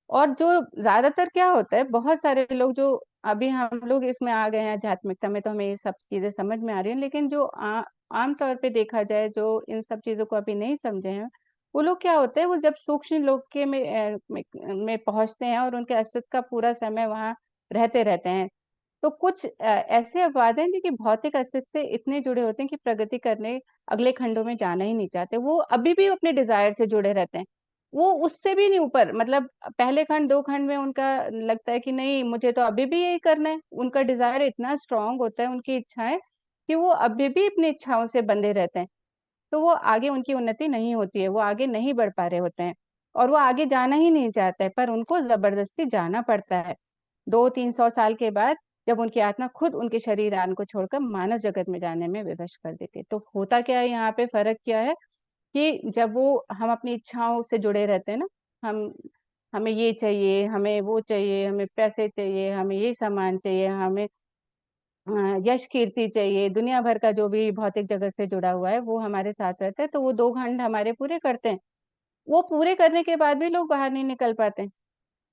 और जो ज्यादातर क्या होता है, बहुत सारे लोग जो अभी हम लोग इसमें आ गए हैं आध्यात्मिकता में, तो हमें ये सब चीजें समझ में आ रही हैं, लेकिन जो आम तौर पे देखा जाए जो इन सब चीजों को अभी नहीं समझे हैं, वो लोग क्या होते हैं, वो जब सूक्ष्म लोक के में पहुंचते हैं और उनके अस्तित्व का पूरा समय वहां रहते रहते हैं, तो कुछ ऐसे अपवाद हैं जो कि भौतिक अस्तित्व से इतने जुड़े होते हैं कि प्रगति करने अगले खंडों में जाना ही नहीं चाहते, वो अभी भी अपने डिजायर से जुड़े रहते हैं। वो उससे भी नहीं ऊपर, मतलब पहले खंड 2 खंड में उनका लगता है कि नहीं मुझे तो अभी भी यही करना है। उनका डिजायर इतना स्ट्रांग होता है, उनकी इच्छाएं, कि वो अभी भी अपनी इच्छाओं से बंधे रहते हैं। तो वो आगे उनकी उन्नति नहीं होती है, वो आगे नहीं बढ़ पा रहे होते हैं और वो आगे जाना ही नहीं चाहते हैं, पर उनको ज़बरदस्ती जाना पड़ता है। 200-300 साल के बाद जब उनकी आत्मा खुद उनके शरीरान को छोड़कर मानस जगत में जाने में विवश कर देती है। तो होता क्या है यहाँ पे, फ़र्क क्या है कि जब वो हम अपनी इच्छाओं से जुड़े रहते हैं ना, हम हमें ये चाहिए, हमें वो चाहिए, हमें पैसे चाहिए, हमें ये सामान चाहिए, हमें यश कीर्ति चाहिए, दुनिया भर का जो भी भौतिक जगत से जुड़ा हुआ है, वो हमारे साथ रहता है, तो वो 2 खंड हमारे पूरे करते हैं। वो पूरे करने के बाद भी लोग बाहर नहीं निकल पाते हैं,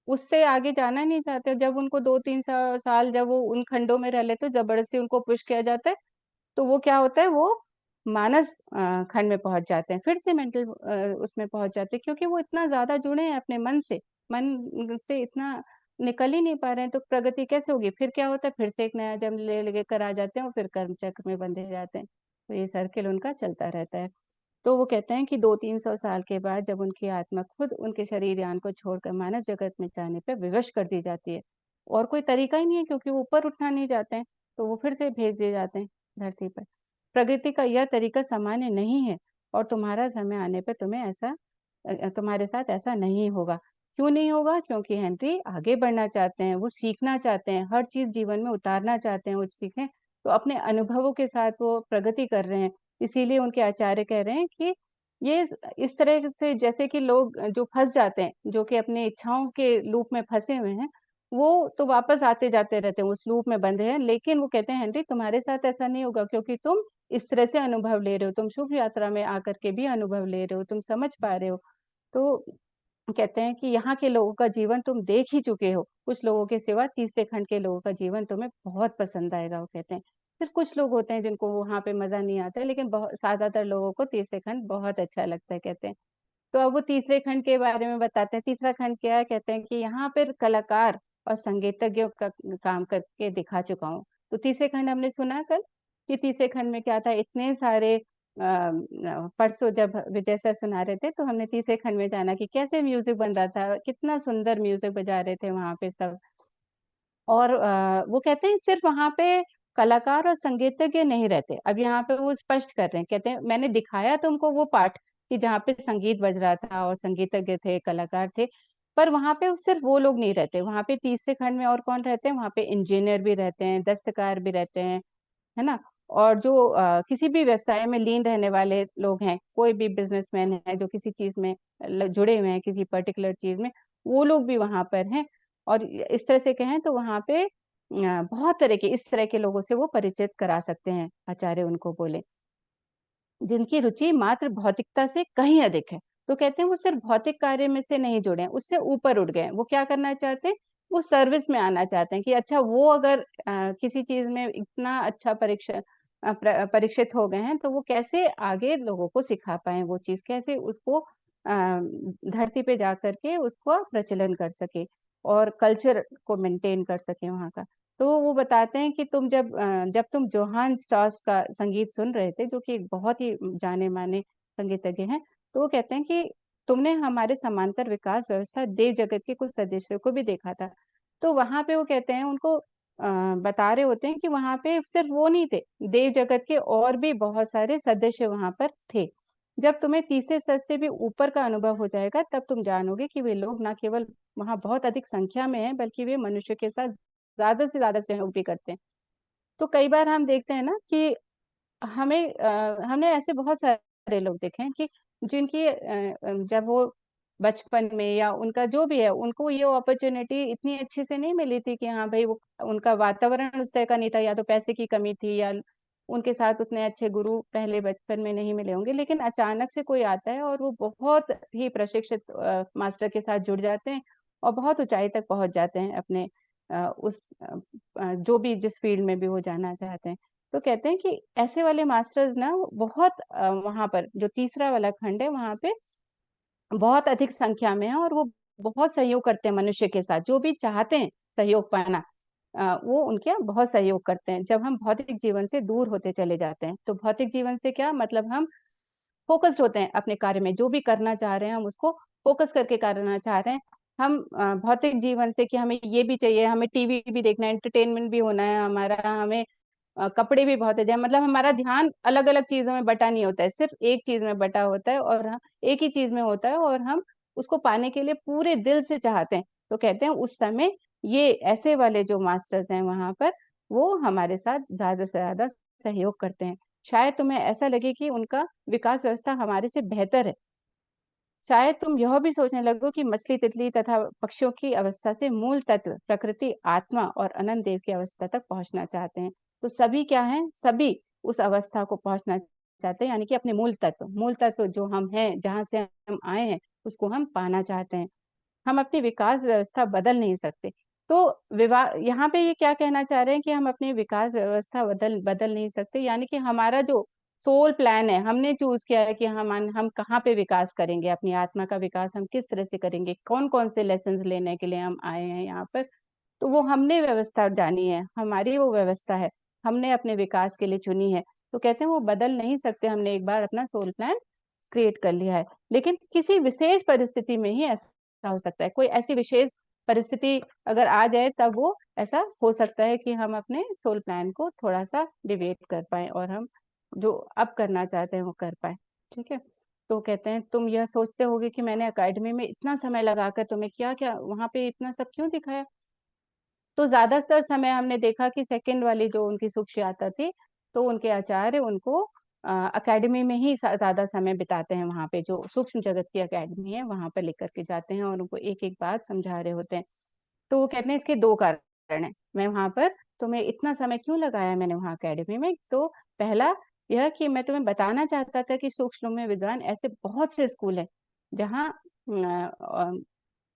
उससे आगे जाना नहीं चाहते। जब उनको 2-3 साल जब वो उन खंडों में रह लेते हैं, ज़बरदस्ती उनको पुश किया जाता है, तो वो क्या होता है, वो मानस खंड में पहुँच जाते हैं, फिर से मेंटल उसमें पहुँच जाते हैं, क्योंकि वो इतना ज़्यादा जुड़े हैं अपने मन से, मन से इतना निकल ही नहीं पा रहे हैं, तो प्रगति कैसे होगी? फिर क्या होता है, फिर से एक नया जन्म ले लेकर आ जाते हैं और फिर कर्म चक्र में बंधे जाते हैं। तो ये सर्किल उनका चलता रहता है। तो वो कहते हैं कि 200-300 साल के बाद जब उनकी आत्मा खुद उनके शरीर यान को छोड़कर मानव जगत में जाने पे विवश कर दी जाती है, और कोई तरीका ही नहीं है, क्योंकि वो ऊपर उठना नहीं चाहते हैं, तो वो फिर से भेज दिए जाते हैं धरती पर। प्रकृति का यह तरीका सामान्य नहीं है और तुम्हारा समय आने पे तुम्हारे साथ ऐसा नहीं होगा। क्यों नहीं होगा? क्योंकि हेनरी आगे बढ़ना चाहते हैं, वो सीखना चाहते हैं, हर चीज़ जीवन में उतारना चाहते हैं, वो सीखें, तो अपने अनुभवों के साथ वो प्रगति कर रहे हैं। इसीलिए उनके आचार्य कह रहे हैं कि ये इस तरह से, जैसे कि लोग जो फँस जाते हैं, जो कि अपनी इच्छाओं के लूप में फँसे हुए हैं, वो तो वापस आते-जाते रहते हैं, उस लूप में बंधे हैं। लेकिन वो कहते हैं, हेनरी तुम्हारे साथ ऐसा नहीं होगा, क्योंकि तुम इस तरह से अनुभव ले रहे हो, तुम शुभ यात्रा में आकर के भी अनुभव ले रहे हो, तुम समझ पा रहे हो। तो कहते हैं कि यहाँ के लोगों का जीवन तुम देख ही चुके हो, कुछ लोगों के सिवा तीसरे खंड के लोगों का जीवन तुम्हें बहुत पसंद आएगा, वो कहते हैं। सिर्फ कुछ लोग होते हैं जिनको वहाँ पे मज़ा नहीं आता है, लेकिन बहुत ज़्यादातर लोगों को तीसरे खंड बहुत अच्छा लगता है, कहते हैं। तो अब वो तीसरे खंड के बारे में बताते हैं। तीसरा खंड क्या है? कहते हैं कि यहाँ पर कलाकार और संगीतज्ञों का काम करके दिखा चुका हूँ। तो तीसरे खंड हमने सुना कल कि तीसरे खंड में क्या था, इतने सारे परसों जब विजय सर सुना रहे थे, तो हमने तीसरे खंड में जाना कि कैसे म्यूज़िक बन रहा था, कितना सुंदर म्यूज़िक बजा रहे थे वहाँ पे सब। और वो कहते हैं सिर्फ वहाँ पे कलाकार और संगीतज्ञ नहीं रहते। अब यहाँ पे वो स्पष्ट कर रहे हैं, कहते हैं मैंने दिखाया तुमको वो पार्ट कि जहाँ पे संगीत बज रहा था और संगीतज्ञ थे, कलाकार थे, पर वहाँ पे सिर्फ वो लोग नहीं रहते। वहाँ पे तीसरे खंड में और कौन रहते हैं? वहाँ पे इंजीनियर भी रहते हैं, दस्तकार भी रहते हैं, है ना? और जो किसी भी व्यवसाय में लीन रहने वाले लोग हैं, कोई भी बिज़नेसमैन है जो किसी चीज़ में जुड़े हुए हैं, किसी पर्टिकुलर चीज़ में, वो लोग भी वहाँ पर हैं। और इस तरह से कहें तो वहाँ पे बहुत तरह के, इस तरह के लोगों से वो परिचित करा सकते हैं, आचार्य उनको बोले, जिनकी रुचि मात्र भौतिकता से कहीं अधिक है। तो कहते हैं वो सिर्फ भौतिक कार्य में से नहीं जुड़े हैं, उससे ऊपर उठ गए हैं। वो क्या करना चाहते हैं? वो सर्विस में आना चाहते हैं कि अच्छा वो अगर किसी चीज़ में इतना अच्छा परीक्षित हो गए हैं, तो वो कैसे आगे लोगों को सिखा पाएँ वो चीज़, कैसे उसको धरती पे जाकर के उसको प्रचलन कर सकें और कल्चर को मेंटेन कर सकें वहाँ का। तो वो बताते हैं कि जब तुम जोहान स्ट्रास का संगीत सुन रहे थे, जो कि एक बहुत ही जाने-माने संगीतज्ञ हैं, तो वो कहते हैं कि तुमने हमारे समांतर विकास व्यवस्था देव जगत के कुछ सदस्यों को भी देखा था। तो वहाँ पे वो कहते हैं उनको बता रहे होते हैं कि वहाँ पे सिर्फ वो नहीं थे, देव जगत के और भी बहुत सारे सदस्य वहाँ पर थे। जब तुम्हें तीसरे सच से भी ऊपर का अनुभव हो जाएगा, तब तुम जानोगे कि वे लोग ना केवल वहाँ बहुत अधिक संख्या में हैं, बल्कि वे मनुष्य के साथ ज़्यादा से ज़्यादा सहयोग भी करते हैं। तो कई बार हम देखते हैं ना कि हमने ऐसे बहुत सारे लोग देखे हैं कि जिनकी जब वो बचपन में या उनका जो भी है, उनको ये अपॉर्च्युनिटी इतनी अच्छे से नहीं मिली थी कि हाँ भाई, वो उनका वातावरण उस तरह का नहीं था, या तो पैसे की कमी थी, या उनके साथ उतने अच्छे गुरु पहले बचपन में नहीं मिले होंगे। लेकिन अचानक से कोई आता है और वो बहुत ही प्रशिक्षित मास्टर के साथ जुड़ जाते हैं और बहुत ऊँचाई तक पहुँच जाते हैं अपने जो भी जिस फ़ील्ड में भी वो जाना चाहते हैं। तो कहते हैं कि ऐसे वाले मास्टर्स ना बहुत वहाँ पर जो तीसरा वाला खंड है, वहाँ पे बहुत अधिक संख्या में है और वो बहुत सहयोग करते हैं मनुष्य के साथ, जो भी चाहते हैं सहयोग पाना। वो उनके यहाँ बहुत सहयोग करते हैं। जब हम भौतिक जीवन से दूर होते चले जाते हैं, तो भौतिक जीवन से क्या मतलब, हम फ़ोकस्ड होते हैं अपने कार्य में, जो भी करना चाह रहे हैं हम उसको फ़ोकस करके करना चाह रहे हैं। हम भौतिक जीवन से कि हमें ये भी चाहिए, हमें टीवी भी देखना है, एंटरटेनमेंट भी होना है हमारा, हमें कपड़े भी बहुत है, मतलब हमारा ध्यान अलग-अलग चीज़ों में बँटा नहीं होता है, सिर्फ़ एक चीज़ में बँटा होता है और एक ही चीज़ में होता है और हम उसको पाने के लिए पूरे दिल से चाहते हैं। तो कहते हैं उस समय ये ऐसे वाले जो मास्टर्स हैं वहाँ पर, वो हमारे साथ ज़्यादा से ज़्यादा सहयोग करते हैं। शायद तुम्हें ऐसा लगे कि उनका विकास व्यवस्था हमारे से बेहतर है। शायद तुम यह भी सोचने लगो कि मछली-तितली तथा पक्षियों की अवस्था से मूल तत्व, प्रकृति, आत्मा और अनंत देव की अवस्था तक पहुँचना चाहते हैं। तो सभी क्या हैं? सभी उस अवस्था को पहुँचना चाहते हैं, यानी कि अपने मूल तत्व जो हम हैं, जहाँ से हम आए हैं, उसको हम पाना चाहते हैं। हम अपनी विकास व्यवस्था बदल नहीं सकते। तो यहाँ पे ये क्या कहना चाह रहे हैं कि हम अपनी विकास व्यवस्था बदल बदल नहीं सकते, यानी कि हमारा जो सोल प्लान है, हमने चूज़ किया है कि हम कहाँ पे विकास करेंगे, अपनी आत्मा का विकास हम किस तरह से करेंगे, कौन-कौन से लेसन्स लेने के लिए हम आए हैं यहाँ पर, तो वो हमने व्यवस्था जानी है, हमारी वो व्यवस्था है, हमने अपने विकास के लिए चुनी है। तो कहते हैं वो बदल नहीं सकते, हमने एक बार अपना सोल प्लान क्रिएट कर लिया है। लेकिन किसी विशेष परिस्थिति में ही ऐसा हो सकता है। कोई ऐसी विशेष परिस्थिति अगर आ जाए तब वो ऐसा हो सकता है कि हम अपने सोल प्लान को थोड़ा-सा डिविएट कर पाएँ और हम जो अब करना चाहते हैं वो कर पाएँ। ठीक है? तो कहते हैं तुम यह सोचते होगे कि मैंने अकेडमी में इतना समय लगाकर तुम्हें क्या-क्या वहाँ पे इतना सब क्यों दिखाया? तो ज़्यादातर समय हमने देखा कि सेकंड वाली जो उनकी सुखयात्रा थी, तो उनके आचार्य उनको अकेडमी में ही ज़्यादा समय बिताते हैं वहाँ पे, जो सूक्ष्म जगत की अकेडमी है, वहाँ पे लेकर के जाते हैं और उनको एक-एक बात समझा रहे होते हैं। तो वो कहते हैं इसके 2 कारण हैं, मैं वहाँ पर तुम्हें इतना समय क्यों लगाया मैंने वहाँ अकेडमी में? तो पहला यह कि मैं तुम्हें बताना चाहता था कि सूक्ष्म में विद्वान ऐसे बहुत से स्कूल हैं, जहाँ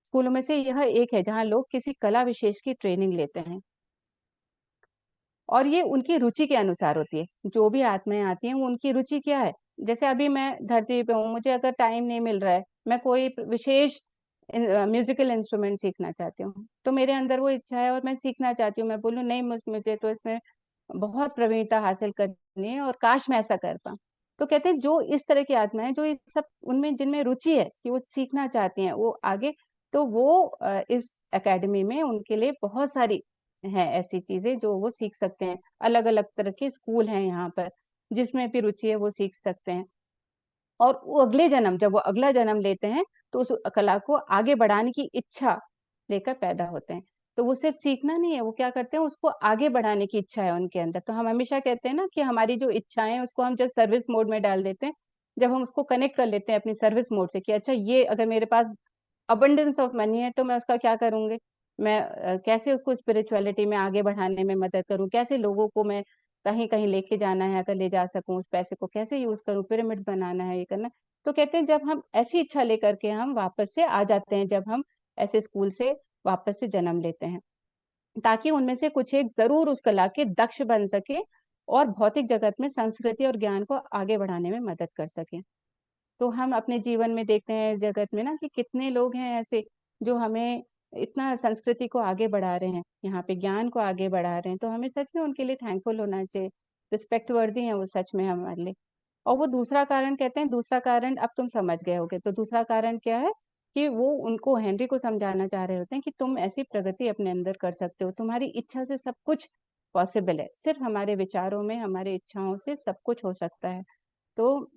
स्कूलों में से यह एक है जहाँ लोग किसी कला विशेष की ट्रेनिंग लेते हैं और ये उनकी रुचि के अनुसार होती है। जो भी आत्माएँ आती हैं, वो उनकी रुचि क्या है? जैसे अभी मैं धरती पे हूँ, मुझे अगर टाइम नहीं मिल रहा है, मैं कोई विशेष म्यूज़िकल इंस्ट्रूमेंट सीखना चाहती हूँ, तो मेरे अंदर वो इच्छा है और मैं सीखना चाहती हूँ। मैं बोलूँ नहीं मुझे तो इसमें बहुत प्रवीणता हासिल करनी है और काश मैं ऐसा कर पाऊँ। तो कहते हैं जो इस तरह की आत्माएँ जो ये सब उनमें जिनमें रुचि है कि वो सीखना चाहती हैं, वो आगे तो वो इस अकेडमी में उनके लिए बहुत सारी हैं ऐसी चीज़ें जो वो सीख सकते हैं। अलग-अलग तरह के स्कूल हैं यहाँ पर, जिसमें भी रुचि है वो सीख सकते हैं। और वो अगले जन्म जब वो अगला जन्म लेते हैं, तो उस कला को आगे बढ़ाने की इच्छा लेकर पैदा होते हैं। तो वो सिर्फ़ सीखना नहीं है, वो क्या करते हैं उसको आगे बढ़ाने की इच्छा है उनके अंदर। तो हम हमेशा कहते हैं ना कि हमारी जो इच्छाएँ हैं उसको हम जब सर्विस मोड में डाल देते हैं, जब हम उसको कनेक्ट कर लेते हैं अपनी सर्विस मोड से कि अच्छा ये अगर मेरे पास अबंडेंस ऑफ मनी है तो मैं उसका क्या करूँगी? मैं कैसे उसको स्पिरिचुअलिटी में आगे बढ़ाने में मदद करूँ? कैसे लोगों को मैं कहीं-कहीं लेके जाना है, अगर ले जा सकूँ, उस पैसे को कैसे यूज़ करूँ? पिरामिड्स बनाना है, ये करना है। तो कहते हैं जब हम ऐसी इच्छा लेकर के हम वापस से आ जाते हैं, जब हम ऐसे स्कूल से वापस से जन्म लेते हैं, ताकि उनमें से कुछ एक ज़रूर उस कला के दक्ष बन सके और भौतिक जगत में संस्कृति और ज्ञान को आगे बढ़ाने में मदद कर सकें। तो हम अपने जीवन में देखते हैं जगत में ना कि कितने लोग हैं ऐसे जो हमें इतना संस्कृति को आगे बढ़ा रहे हैं, यहाँ पे ज्ञान को आगे बढ़ा रहे हैं, तो हमें सच में उनके लिए थैंकफुल होना चाहिए, रिस्पेक्ट वर्दी हैं वो सच में हमारे लिए। और वो दूसरा कारण कहते हैं दूसरा कारण अब तुम समझ गए होगे, तो दूसरा कारण क्या है कि वो उनको हेनरी को समझाना चाह रहे होते हैं कि तुम ऐसी प्रगति अपने अंदर कर सकते हो, तुम्हारी इच्छा से सब कुछ पॉसिबल है, सिर्फ हमारे विचारों में, हमारी इच्छाओं से सब कुछ हो सकता है। तो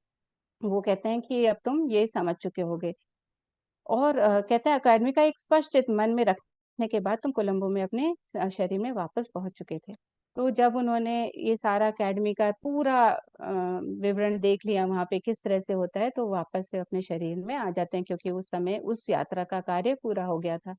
वो कहते हैं कि अब तुम ये समझ चुके होगे और कहते हैं अकेडमी का एक स्पष्ट चित्त मन में रखने के बाद तुम कोलंबो में अपने शरीर में वापस पहुंच चुके थे। तो जब उन्होंने ये सारा अकेडमी का पूरा विवरण देख लिया वहाँ पे किस तरह से होता है, तो वापस से अपने शरीर में आ जाते हैं क्योंकि उस समय उस यात्रा का कार्य पूरा हो गया था।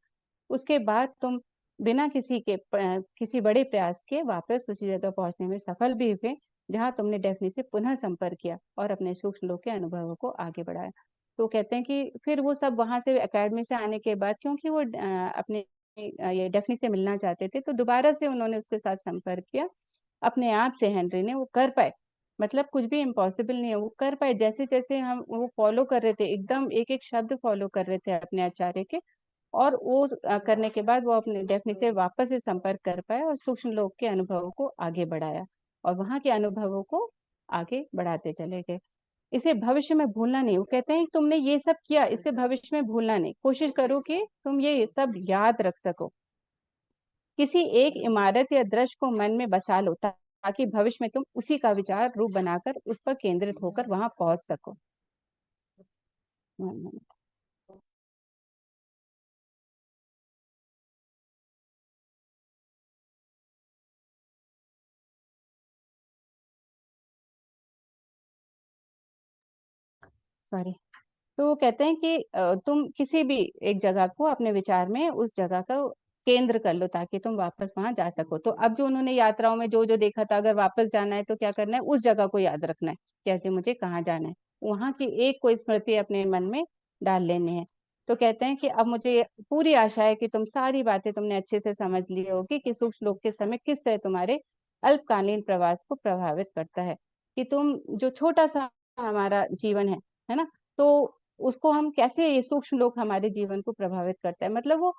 उसके बाद तुम बिना किसी बड़े प्रयास के वापस उसी जगह पहुँचने में सफल भी हुए, जहाँ तुमने डेफ़नी से पुनः संपर्क किया और अपने सूक्ष्म लोक के अनुभवों को आगे बढ़ाया। तो कहते हैं कि फिर वो सब वहाँ से अकेडमी से आने के बाद क्योंकि वो अपने ये डेफ़नी से मिलना चाहते थे, तो दोबारा से उन्होंने उसके साथ संपर्क किया। अपने आप से हेनरी ने वो कर पाए, मतलब कुछ भी इम्पॉसिबल नहीं है, वो कर पाए जैसे-जैसे हम वो फ़ॉलो कर रहे थे, एकदम एक-एक शब्द फ़ॉलो कर रहे थे अपने आचार्य के, और वो करने के बाद वो अपने डेफिनेट से वापस से संपर्क कर पाए और सूक्ष्म लोक के अनुभवों को आगे बढ़ाया और वहां के अनुभवों को आगे बढ़ाते चले गए। इसे भविष्य में भूलना नहीं। वो कहते हैं तुमने ये सब किया, इसे भविष्य में भूलना नहीं, कोशिश करो कि तुम ये सब याद रख सको। किसी एक इमारत या दृश्य को मन में बसा लो ताकि भविष्य में तुम उसी का विचार रूप बनाकर उस पर केंद्रित होकर वहां पहुंच सको। सॉरी। तो वो कहते हैं कि तुम किसी भी एक जगह को अपने विचार में उस जगह का केंद्र कर लो ताकि तुम वापस वहां जा सको। तो अब जो उन्होंने यात्राओं में जो जो देखा था, अगर वापस जाना है तो क्या करना है, उस जगह को याद रखना है कि आज मुझे कहाँ जाना है, वहां की एक कोई स्मृति अपने मन में डाल लेनी है। तो कहते हैं कि अब मुझे पूरी आशा है कि तुम सारी बातें तुमने अच्छे से समझ ली होगी कि सूक्ष्म लोक के समय किस तरह तुम्हारे अल्पकालीन प्रवास को प्रभावित करता है। कि तुम जो छोटा सा हमारा जीवन है ना, तो उसको हम कैसे, ये सूक्ष्म लोक हमारे जीवन को प्रभावित करता है। मतलब वो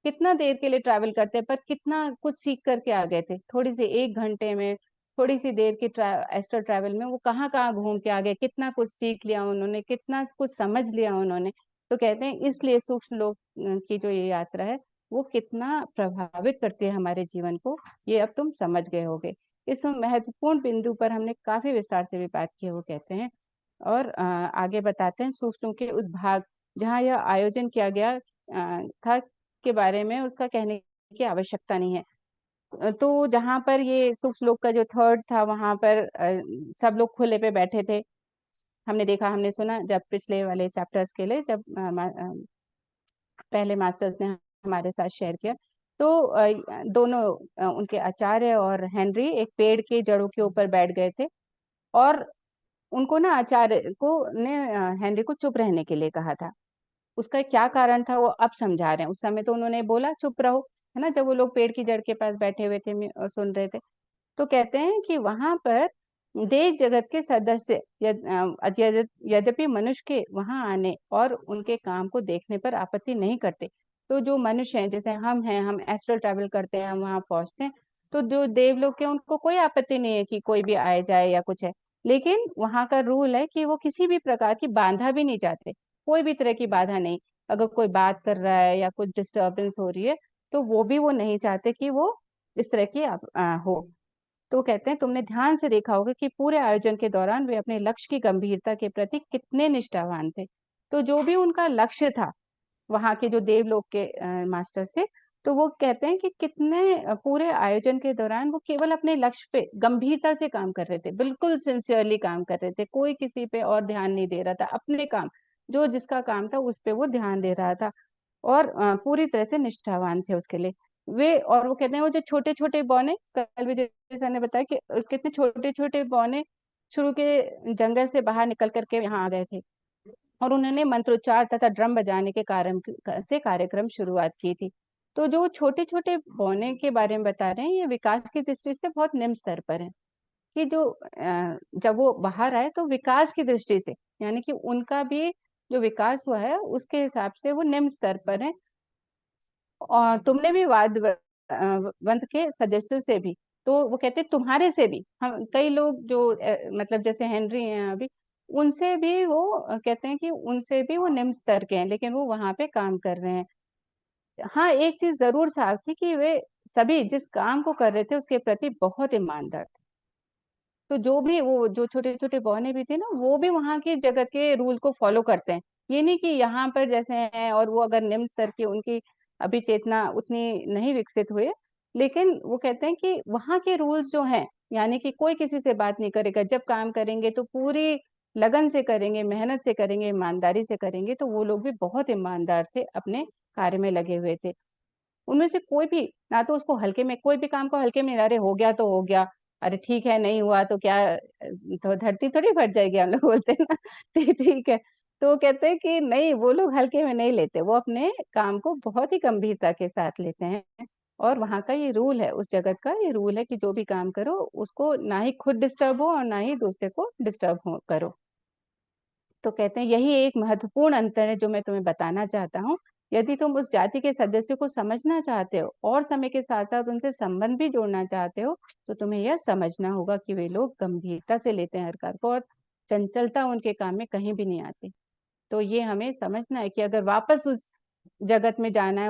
कितना देर के लिए ट्रैवल करते हैं पर कितना कुछ सीख करके आ गए थे, थोड़ी सी 1 घंटे में, थोड़ी सी देर की एक्स्ट्रा ट्रैवल में वो कहाँ कहाँ घूम के आ गए, कितना कुछ सीख लिया उन्होंने, कितना कुछ समझ लिया उन्होंने। तो कहते हैं इसलिए सूक्ष्म लोक की जो ये यात्रा है वो कितना प्रभावित करती है हमारे जीवन को, ये अब तुम समझ गए होगे। इस महत्वपूर्ण बिंदु पर हमने काफी विस्तार से भी बात की है, वो कहते हैं। और आगे बताते हैं सूक्ष्म के उस भाग जहाँ यह आयोजन किया गया था के बारे में उसका कहने की आवश्यकता नहीं है। तो जहाँ पर ये सूक्ष्म लोक का जो थर्ड था वहां पर सब लोग खुले पे बैठे थे। हमने देखा, हमने सुना जब पिछले वाले चैप्टर्स के लिए जब पहले मास्टर्स ने हमारे साथ शेयर किया, तो दोनों उनके आचार्य और हेनरी एक पेड़ के जड़ों के ऊपर बैठ गए थे और उनको ना आचार्य को ने हेनरी को चुप रहने के लिए कहा था। उसका क्या कारण था वो अब समझा रहे हैं। उस समय तो उन्होंने बोला चुप रहो, है ना, जब वो लोग पेड़ की जड़ के पास बैठे हुए थे सुन रहे थे। तो कहते हैं कि वहां पर देश जगत के सदस्य यद्यपि मनुष्य के वहां आने और उनके काम को देखने पर आपत्ति नहीं करते। तो जो मनुष्य हैं, जैसे हम हैं, हम एस्ट्रल ट्रैवल करते हैं, हम वहां पहुंचते हैं, तो जो देवलोक के उनको कोई आपत्ति नहीं है कि कोई भी आए जाए या कुछ है। लेकिन वहां का रूल है कि वो किसी भी प्रकार की बाधा भी नहीं चाहते, कोई भी तरह की बाधा नहीं। अगर कोई बात कर रहा है या कुछ डिस्टर्बेंस हो रही है तो वो भी वो नहीं चाहते कि वो इस तरह की हो। तो कहते हैं तुमने ध्यान से देखा होगा कि पूरे आयोजन के दौरान वे अपने लक्ष्य की गंभीरता के प्रति कितने निष्ठावान थे। तो जो भी उनका लक्ष्य था, वहां के जो देवलोक के मास्टर्स थे, तो वो कहते हैं कि कितने पूरे आयोजन के दौरान वो केवल अपने लक्ष्य पे गंभीरता से काम कर रहे थे, बिल्कुल सिंसियरली काम कर रहे थे, कोई किसी पे और ध्यान नहीं दे रहा था, अपने काम, जो जिसका काम था उस पे वो ध्यान दे रहा था और पूरी तरह से निष्ठावान थे उसके लिए वे। और वो कहते हैं वो जो छोटे छोटे बौने, कल भी जैसा ने बताया कि कितने छोटे छोटे बौने शुरू के जंगल से बाहर निकल करके यहाँ आ गए थे और उन्होंने मंत्रोच्चार तथा ड्रम बजाने के कारण से कार्यक्रम शुरुआत की थी। तो जो छोटे छोटे बौने के बारे में बता रहे हैं, ये विकास की दृष्टि से बहुत निम्न स्तर पर है। कि जो जब वो बाहर आए तो विकास की दृष्टि से, यानी कि उनका भी जो विकास हुआ है उसके हिसाब से वो निम्न स्तर पर है। और तुमने भी वंश के सदस्यों से भी, तो वो कहते तुम्हारे से भी, हम कई लोग जो मतलब जैसे हेनरी हैं अभी, उनसे भी वो कहते हैं कि उनसे भी वो निम्न स्तर के हैं, लेकिन वो वहां पे काम कर रहे हैं। हाँ, एक चीज जरूर साफ थी कि वे सभी जिस काम को कर रहे थे उसके प्रति बहुत ईमानदार थे। तो जो भी वो जो छोटे छोटे बौने भी थे ना, वो भी वहां की जगत के रूल को फॉलो करते हैं। ये नहीं कि यहाँ पर जैसे हैं और वो अगर निम्न स्तर की उनकी अभी चेतना उतनी नहीं विकसित हुई है, लेकिन वो कहते हैं कि वहां के रूल्स जो हैं, यानी कि कोई किसी से बात नहीं करेगा, जब काम करेंगे तो पूरी लगन से करेंगे, मेहनत से करेंगे, ईमानदारी से करेंगे। तो वो लोग भी बहुत ईमानदार थे, अपने कार्य में लगे हुए थे। उनमें से कोई भी ना तो उसको हल्के में, कोई भी काम को हल्के में, अरे हो गया तो हो गया, अरे ठीक है, नहीं हुआ तो क्या, तो धरती थोड़ी फट जाएगी, हम लोग बोलते हैं ना। ठीक है। तो कहते हैं कि नहीं, वो लोग हल्के में नहीं लेते, वो अपने काम को बहुत ही गंभीरता के साथ लेते हैं। और वहां का ये रूल है, उस जगत का ये रूल है कि जो भी काम करो उसको ना ही खुद डिस्टर्ब हो और ना ही दूसरे को डिस्टर्ब हो करो। तो कहते हैं यही एक महत्वपूर्ण अंतर है जो मैं तुम्हें बताना चाहता हूँ। यदि तुम उस जाति के सदस्य को समझना चाहते हो और समय के साथ साथ उनसे संबंध भी जोड़ना चाहते हो, तो तुम्हें यह समझना होगा कि वे लोग गंभीरता से लेते हैं हर कार्य को, और चंचलता उनके काम में कहीं भी नहीं आती। तो ये हमें समझना है कि अगर वापस उस जगत में जाना है,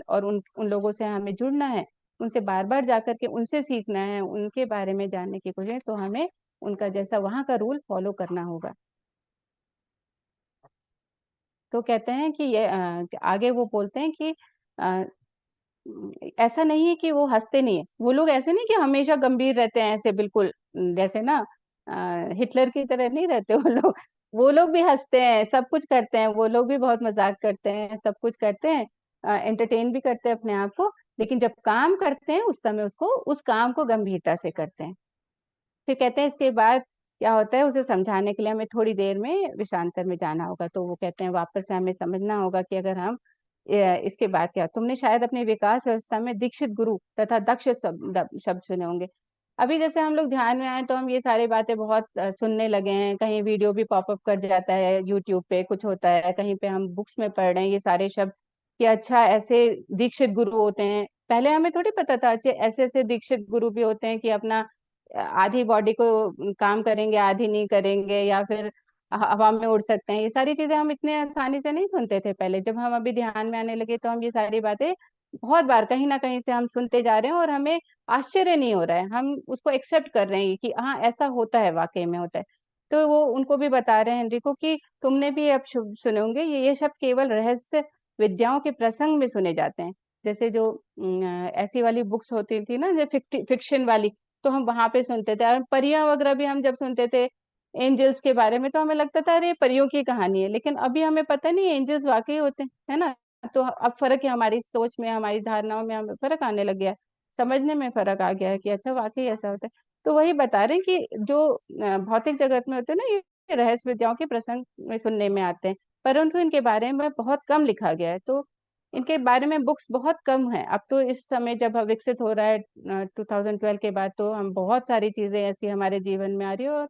और उन उन लोगों से हमें जुड़ना है, उनसे बार बार जाकर के उनसे सीखना है, उनके बारे में जानने की कोशिश, तो हमें उनका जैसा वहां का रूल फॉलो करना होगा। तो कहते हैं कि ये आगे वो बोलते हैं कि अ, ऐसा नहीं है कि वो हंसते नहीं है, वो लोग ऐसे नहीं कि हमेशा गंभीर रहते हैं ऐसे बिल्कुल, जैसे ना हिटलर की तरह नहीं रहते वो लोग। वो लोग भी हंसते हैं, सब कुछ करते हैं, वो लोग भी बहुत मजाक करते हैं, सब कुछ करते हैं, एंटरटेन भी करते हैं अपने आप को, लेकिन जब काम करते हैं उस समय उसको उस काम को गंभीरता से करते हैं। फिर कहते हैं इसके बाद क्या होता है, उसे समझाने के लिए हमें थोड़ी देर में विषांतर में जाना होगा। तो वो कहते हैं वापस से हमें समझना होगा कि अगर हम इसके बाद क्या, तुमने शायद अपनी विकास व्यवस्था में दीक्षित गुरु तथा दक्ष शब्द शब्द सुने होंगे। अभी जैसे हम लोग ध्यान में आए तो हम ये सारी बातें बहुत सुनने लगे हैं, कहीं वीडियो भी पॉपअप कर जाता है, यूट्यूब पे कुछ होता है, कहीं पे हम बुक्स में पढ़ रहे हैं ये सारे शब्द कि अच्छा ऐसे दीक्षित गुरु होते हैं। पहले हमें थोड़ी पता था, अच्छे ऐसे ऐसे दीक्षित गुरु भी होते हैं कि अपना आधी बॉडी को काम करेंगे, आधी नहीं करेंगे, या फिर हवा में उड़ सकते हैं। ये सारी चीजें हम इतने आसानी से नहीं सुनते थे पहले, जब हम अभी ध्यान में आने लगे तो हम ये सारी बातें बहुत बार कहीं ना कहीं से हम सुनते जा रहे हैं, और हमें आश्चर्य नहीं हो रहा है, हम उसको एक्सेप्ट कर रहे हैं कि हाँ ऐसा होता है, वाकई में होता है। तो वो उनको भी बता रहे हैं हेनरी को कि तुमने भी अब सुने होंगे ये शब्द केवल रहस्य विद्याओं के प्रसंग में सुने जाते हैं। जैसे जो ऐसी वाली बुक्स होती थी ना, जो फिक्शन वाली, तो हम वहां पे सुनते थे, और परियां वगैरह भी हम जब सुनते थे एंजल्स के बारे में, तो हमें लगता था अरे परियों की कहानी है, लेकिन अभी हमें पता नहीं एंजल्स वाकई होते हैं, है ना। तो अब फर्क है, हमारी सोच में, हमारी धारणाओं में हमें फर्क आने लग गया है, समझने में फर्क आ गया है कि अच्छा वाकई ऐसा होता है। तो वही बता रहे हैं कि जो भौतिक जगत में होते हैं ना, ये रहस्य विद्याओं के प्रसंग में सुनने में आते हैं, परंतु इनके बारे में बहुत कम लिखा गया है। तो इनके बारे में बुक्स बहुत कम है अब तो, इस समय जब विकसित हो रहा है 2012 के बाद, तो हम बहुत सारी चीजें ऐसी हमारे जीवन में आ रही है और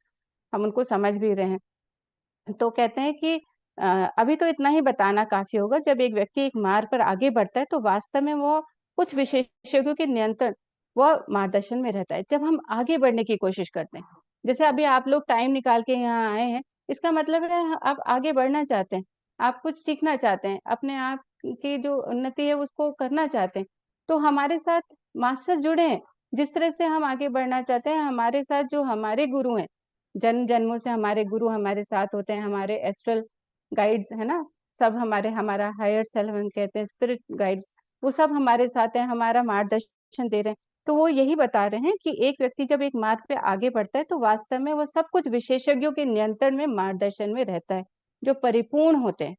हम उनको समझ भी रहे हैं। तो कहते हैं कि अभी तो इतना ही बताना काफी होगा, जब एक व्यक्ति एक मार्ग पर आगे बढ़ता है तो वास्तव में वो कुछ विशेषज्ञों के नियंत्रण व मार्गदर्शन में रहता है। जब हम आगे बढ़ने की कोशिश करते हैं, जैसे अभी आप लोग टाइम निकाल के यहाँ आए हैं, इसका मतलब है आप आगे बढ़ना चाहते हैं, आप कुछ सीखना चाहते हैं, अपने आप की जो उन्नति है उसको करना चाहते हैं। तो हमारे साथ मास्टर जुड़े हैं, जिस तरह से हम आगे बढ़ना चाहते हैं, हमारे साथ जो हमारे गुरु हैं, जन्म जन्मों से हमारे गुरु हमारे साथ होते हैं, हमारे एस्ट्रल गाइड्स है ना, सब हमारे, हमारा हायर सेल्फ हम कहते हैं, स्पिरिट गाइड्स, वो सब हमारे साथ हैं, हमारा मार्गदर्शन दे रहे हैं। तो वो यही बता रहे हैं कि एक व्यक्ति जब एक मार्ग पे आगे बढ़ता है तो वास्तव में वो सब कुछ विशेषज्ञों के नियंत्रण में, मार्गदर्शन में रहता है, जो परिपूर्ण होते हैं,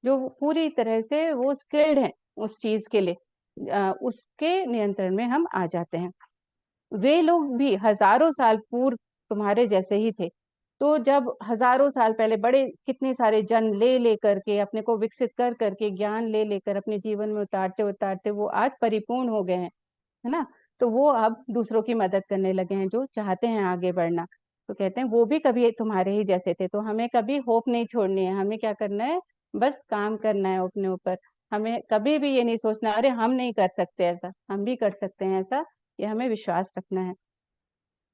जो पूरी तरह से वो स्किल्ड हैं उस चीज के लिए, उसके नियंत्रण में हम आ जाते हैं। वे लोग भी हजारों साल पूर्व तुम्हारे जैसे ही थे। तो जब हजारों साल पहले बड़े कितने सारे जन्म ले लेकर के अपने को विकसित कर करके, ज्ञान ले लेकर अपने जीवन में उतारते उतारते वो आज परिपूर्ण हो गए हैं, है ना। तो वो अब दूसरों की मदद करने लगे हैं जो चाहते हैं आगे बढ़ना। तो कहते हैं वो भी कभी तुम्हारे ही जैसे थे, तो हमें कभी होप नहीं छोड़नी है, हमें क्या करना है, बस काम करना है अपने ऊपर। हमें कभी भी ये नहीं सोचना अरे हम नहीं कर सकते ऐसा, हम भी कर सकते हैं ऐसा, ये हमें विश्वास रखना है।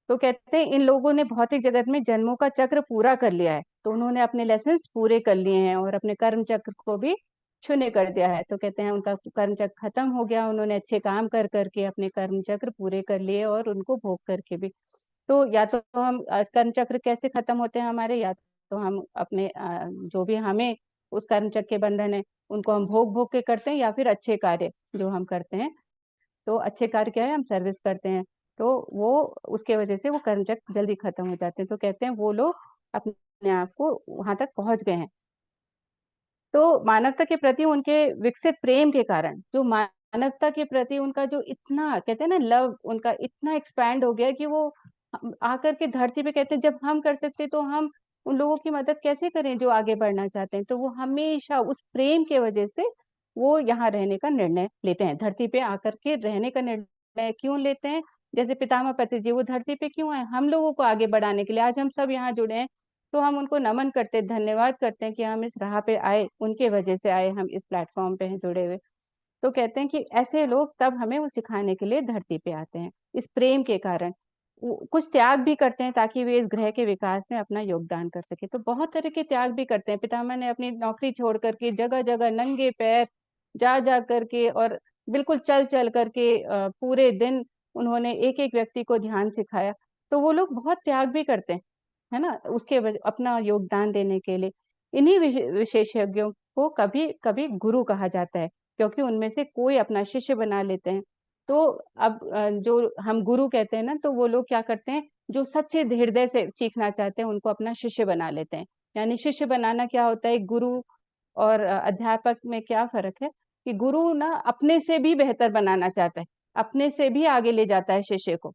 तो कहते हैं इन लोगों ने भौतिक जगत में जन्मों का चक्र पूरा कर लिया है, तो उन्होंने अपने लेसन्स पूरे कर लिए हैं और अपने कर्म चक्र को भी शून्य कर दिया है। तो कहते हैं उनका कर्म चक्र खत्म हो गया, उन्होंने अच्छे काम कर करके अपने कर्म चक्र पूरे कर लिए और उनको भोग करके भी। तो या तो हम कर्म चक्र कैसे खत्म होते हैं हमारे, या तो हम अपने जो भी हमें उस कर्म चक्र के बंधन है उनको हम भोग भोग के करते हैं, या फिर अच्छे कार्य जो हम करते हैं, तो अच्छे कार्य क्या है, हम सर्विस करते हैं, तो वो उसके वजह से वो कर्म चक्र जल्दी खत्म हो जाते हैं। तो कहते हैं वो लोग अपने आप को वहां तक पहुंच गए हैं। तो मानवता के प्रति उनके विकसित प्रेम के कारण, जो मानवता के प्रति उनका जो इतना कहते हैं ना लव, उनका इतना एक्सपैंड हो गया कि वो आकर के धरती पे कहते हैं जब हम कर सकते तो हम उन लोगों की मदद कैसे करें जो आगे बढ़ना चाहते हैं। तो वो हमेशा उस प्रेम के वजह से वो यहाँ रहने का निर्णय लेते हैं, धरती पे आकर के रहने का निर्णय क्यों लेते हैं। जैसे पितामह पत्री जी वो धरती पे क्यों आए, हम लोगों को आगे बढ़ाने के लिए। आज हम सब यहाँ जुड़े हैं, तो हम उनको नमन करते हैं, धन्यवाद करते हैं कि हम इस राह पे आए, उनके वजह से आए, हम इस प्लेटफॉर्म पे हैं जुड़े हुए। तो कहते हैं कि ऐसे लोग तब हमें वो सिखाने के लिए धरती पे आते हैं, इस प्रेम के कारण। वो कुछ त्याग भी करते हैं ताकि वे इस ग्रह के विकास में अपना योगदान कर सके। तो बहुत तरह के त्याग भी करते हैं। पितामह ने अपनी नौकरी छोड़ करके जगह जगह नंगे पैर जा जा करके और बिल्कुल चल चल करके पूरे दिन उन्होंने एक एक व्यक्ति को ध्यान सिखाया। तो वो लोग बहुत त्याग भी करते हैं, है ना, उसके अपना योगदान देने के लिए। इन्हीं विशेषज्ञों को कभी कभी गुरु कहा जाता है, क्योंकि उनमें से कोई अपना शिष्य बना लेते हैं। तो अब जो हम गुरु कहते हैं ना, तो वो लोग क्या करते हैं, जो सच्चे हृदय से सीखना चाहते हैं उनको अपना शिष्य बना लेते हैं। यानी शिष्य बनाना क्या होता है, गुरु और अध्यापक में क्या फ़र्क है कि गुरु ना अपने से भी बेहतर बनाना चाहता है, अपने से भी आगे ले जाता है शिष्य को।